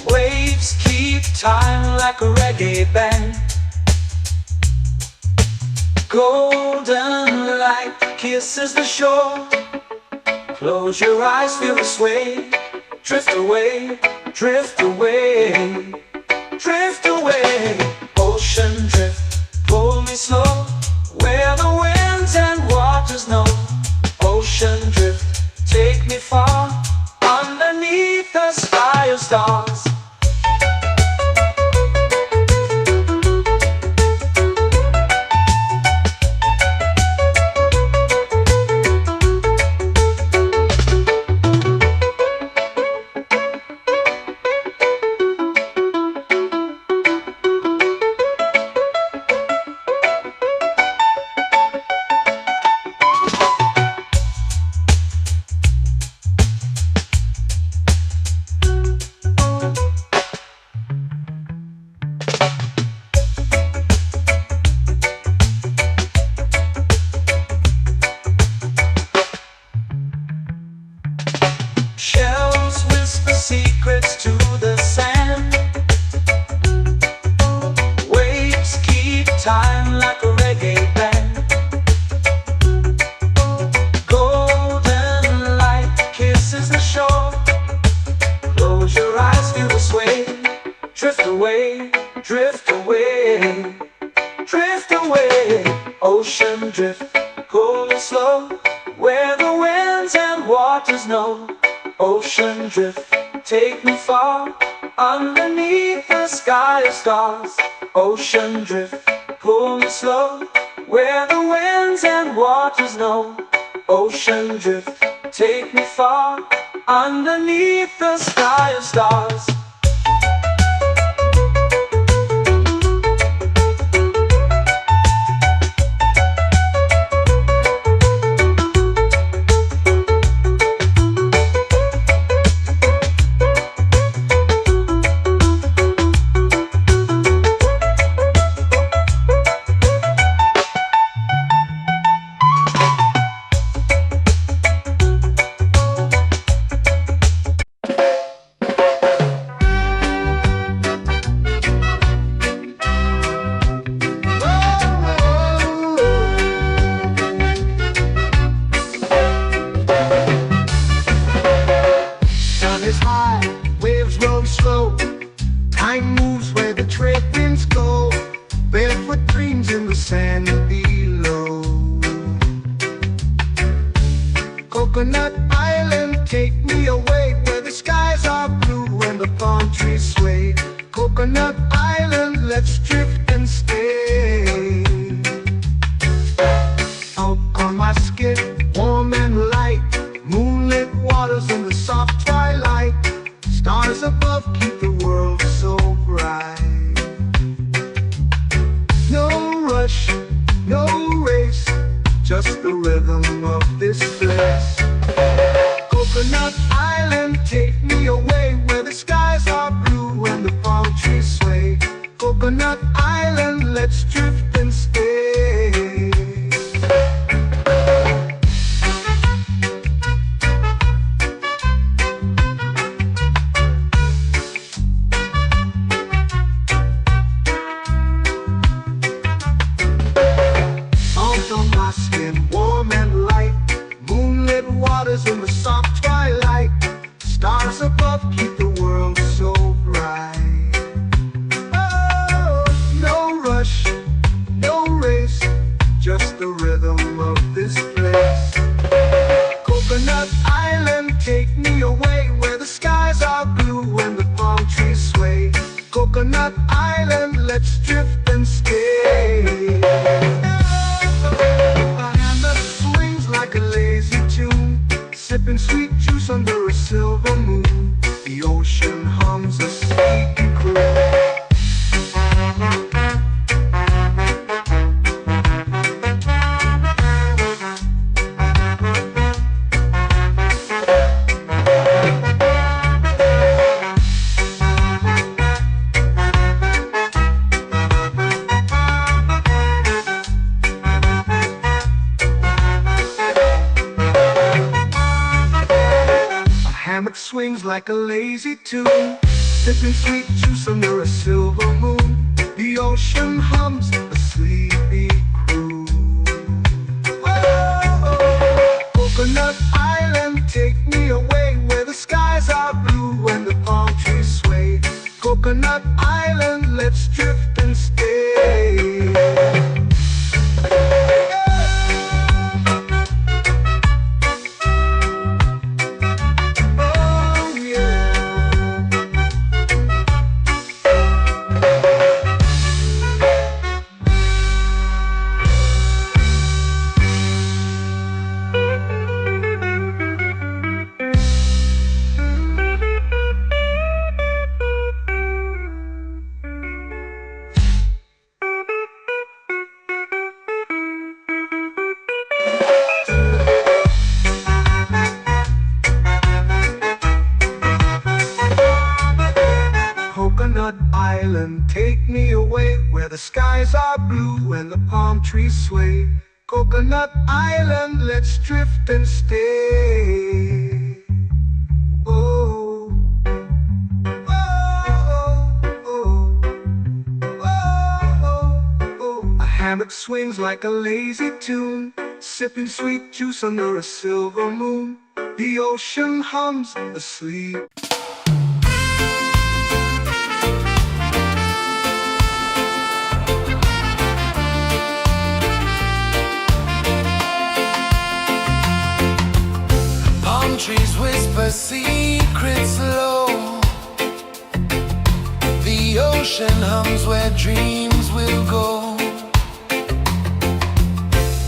Waves keep time like a reggae band. Golden light kisses the shore. Close your eyes, feel the sway. Drift away, drift away, drift away. Ocean drift, pull me slow, where the winds and waters know. Ocean drift, take me far, underneath the sky of stars. Shells whisper secrets to the sand. Waves keep time like a reggae band. Golden light kisses the shore. Close your eyes, feel the sway. Drift away, drift away, drift away. Ocean drift, pull me slow, where the winds and waters know. Ocean drift, take me far, underneath the sky of stars. Ocean drift, pull me slow, where the winds and waters know. Ocean drift, take me far, underneath the sky of stars. Time moves where the trade winds go. Barefoot dreams in the sand below. Coconut Island, take me away, where the skies are blue and the palm trees sway. Coconut Island, let's drift and stay. Out on my skin, warm and light, moonlit waters in the soft twilight. Stars above keep the world so bright. No rush, no race, just the rhythm of this place. Coconut Island, take me away, where the skies are blue and the palm trees sway. Coconut Island. Coconut Island, take me away where the skies are blue and the palm trees sway. Coconut Island, let's drift and stay. A hand that swings like a lazy tune, sipping sweet juice under a silver moon. The ocean hums a sleepy croon. Hammock swings like a lazy tune, sipping sweet juice under a silver moon. The ocean hums a sleepy croon. Whoa. Coconut Island, take me away where the skies are blue and the palm trees sway. Coconut Island, let's drift and stay. Coconut Island, take me away where the skies are blue and the palm trees sway. Coconut Island, let's drift and stay. Oh, oh, oh, oh, oh. A hammock swings like a lazy tune, sipping sweet juice under a silver moon. The ocean hums asleep. Trees whisper secrets low. The ocean hums where dreams will go.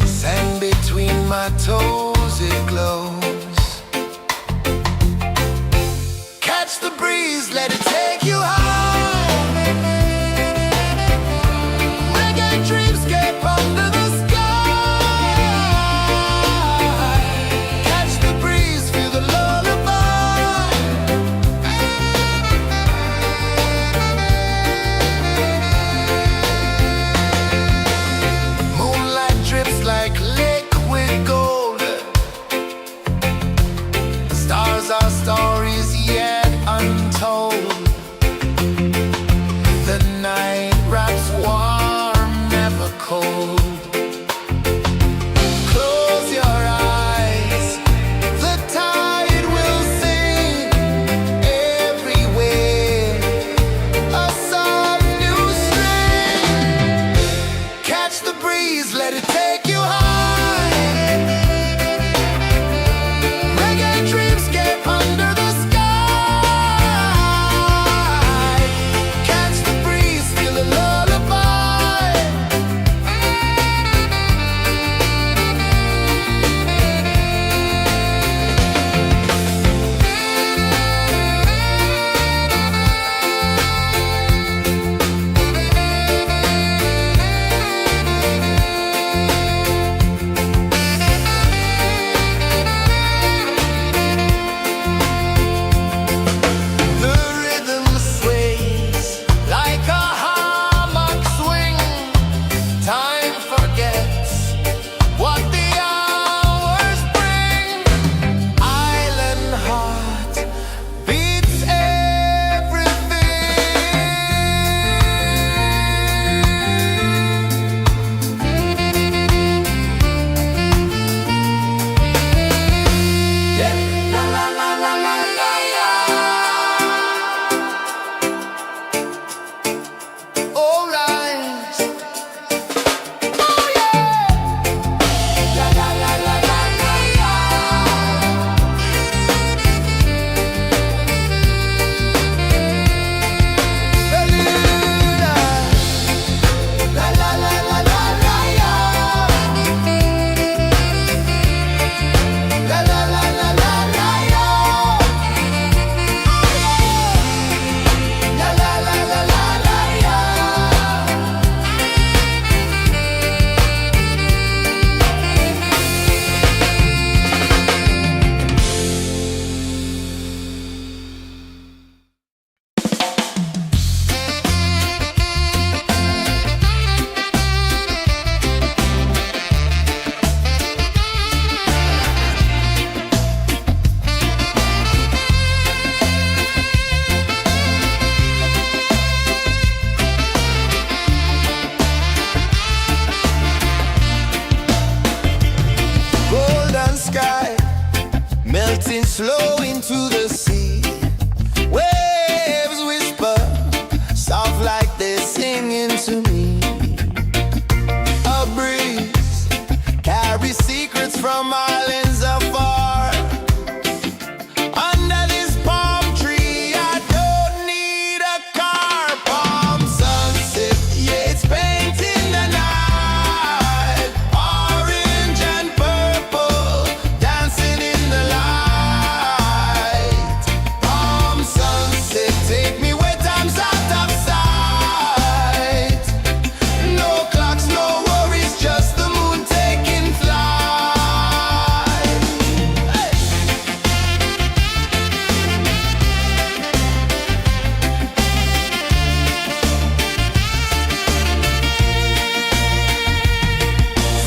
Sand between my toes, it glows. Catch the breeze, let it take you high. Reggae dreamscape under the sky. Like liquid gold, melting slow into the sea. Waves whisper, soft like they're singing to me. A breeze carries secrets from islands afar. Under this palm tree, I don't need a car. Palm sunset, yeah, it's painting the night. Orange and purple, dancing in the light. Palm sunset, take me where time's out of sight. No clocks, no worries, just the moon taking flight. Hey!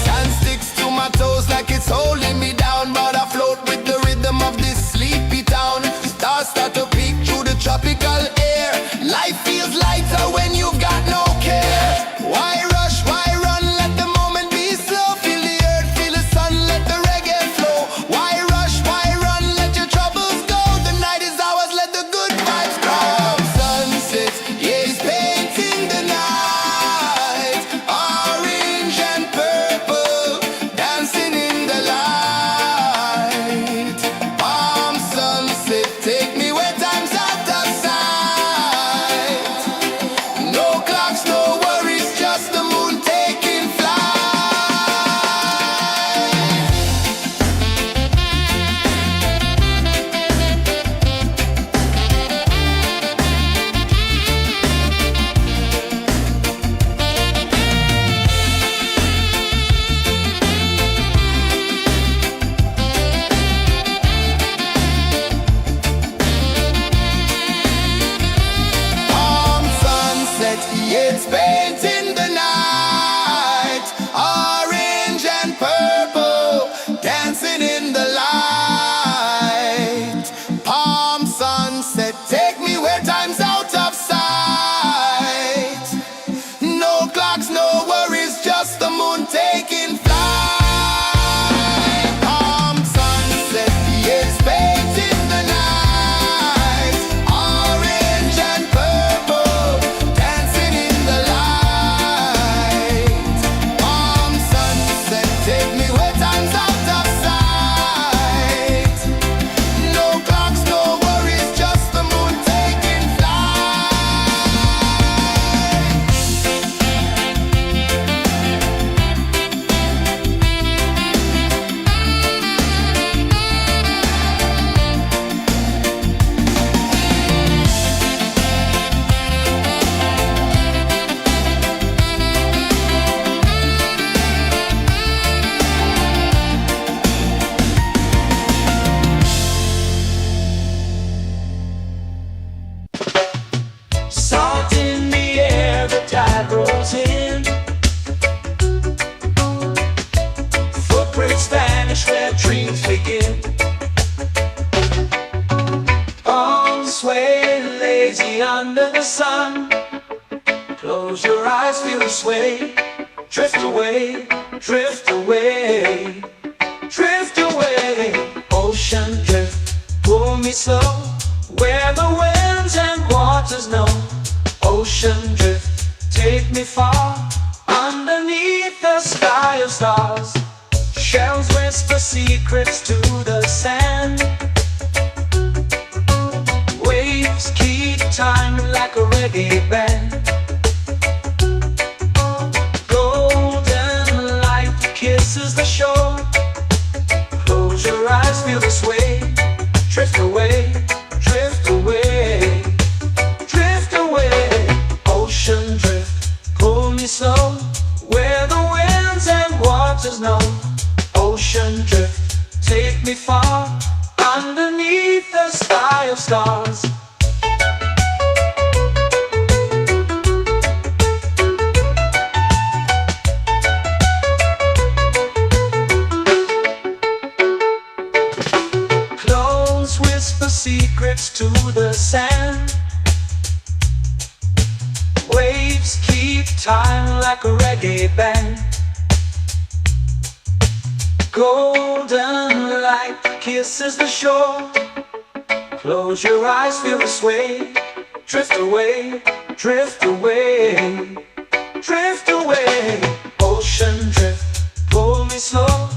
Sand sticks to my toes like it's holding me down, but I float with the rhythm of this sleepy town. Stars start to peek through the tropical air. Life feels lighter when you've got no care. Why rush, why run, let the moment be slow. Feel the earth, feel the sun, let the reggae flow. Why rush, why run, let your troubles go. The night is ours, let the good vibes come. Sunset, yeah, it's painting the night. Orange and purple, dancing in the light. Palm sunset, take me where time's out of sight. No clocks, no worries, just the moon taking flight. Palm sunset, yeah, it's painting the night. Orange and purple, dancing in the light. Palm sunset, take me where time's out of sight. No clocks, no worries, just the moon taking flight. Palm sunset, yeah, it's painting the night. Orange and purple, dancing in the light. Palm sunset, take me where time's out of sight. No clocks, no worries, just the moon taking flight. Salt in the air, the tide rolls in. Footprints vanish where dreams begin. Arms sway lazy under the sun. Close your eyes, feel the sway. Drift away, drift away, drift away. Ocean drift, pull me slow, where the winds and waters know. Ocean drift, take me far, underneath the sky of stars. Shells whisper secrets to the sand. Waves keep time like a reggae band. Golden light kisses the shore. Close your eyes, feel the sway. Drift away, drift away, drift away. Ocean drift, pull me slow, where the winds and waters know. Ocean drift, take me far, underneath the sky of stars. Close whisper secrets to the sand. Waves keep time like a reggae band. Golden light kisses the shore. Close your eyes, feel the sway. Drift away, drift away, drift away. Ocean drift, pull me slow,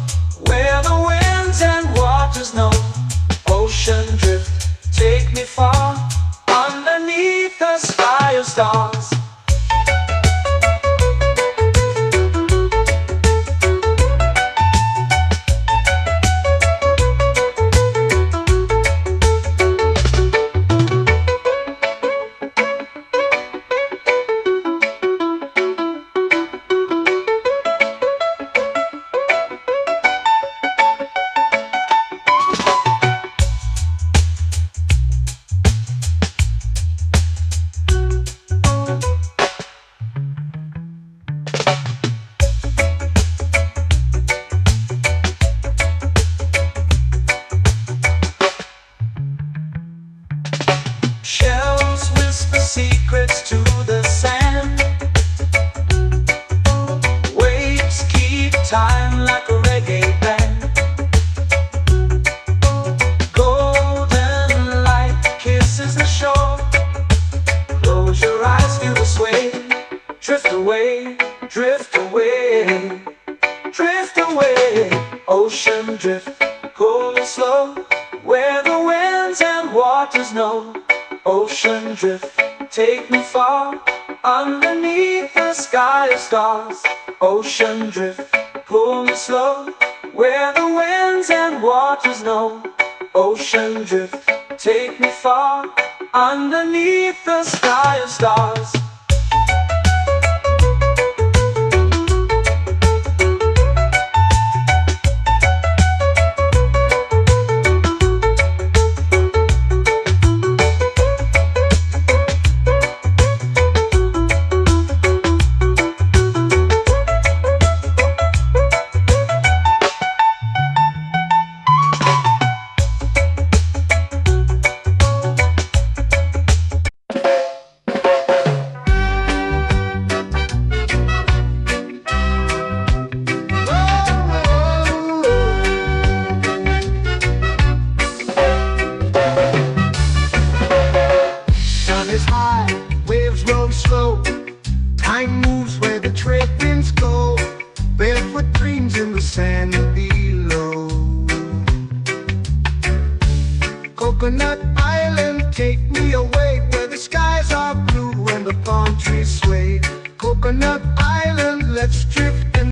where the winds and waters know. Ocean drift, take me far, underneath the sky of stars. Shells whisper secrets to the sand. Waves keep time like a reggae band. Golden light kisses the shore. Close your eyes, feel the sway. Drift away, drift away, drift away. Ocean drift, cool and slow, where the winds and waters know. Ocean drift, take me far, underneath the sky of stars. Ocean drift, pull me slow, where the winds and waters know. Ocean drift, take me far, underneath the sky of stars.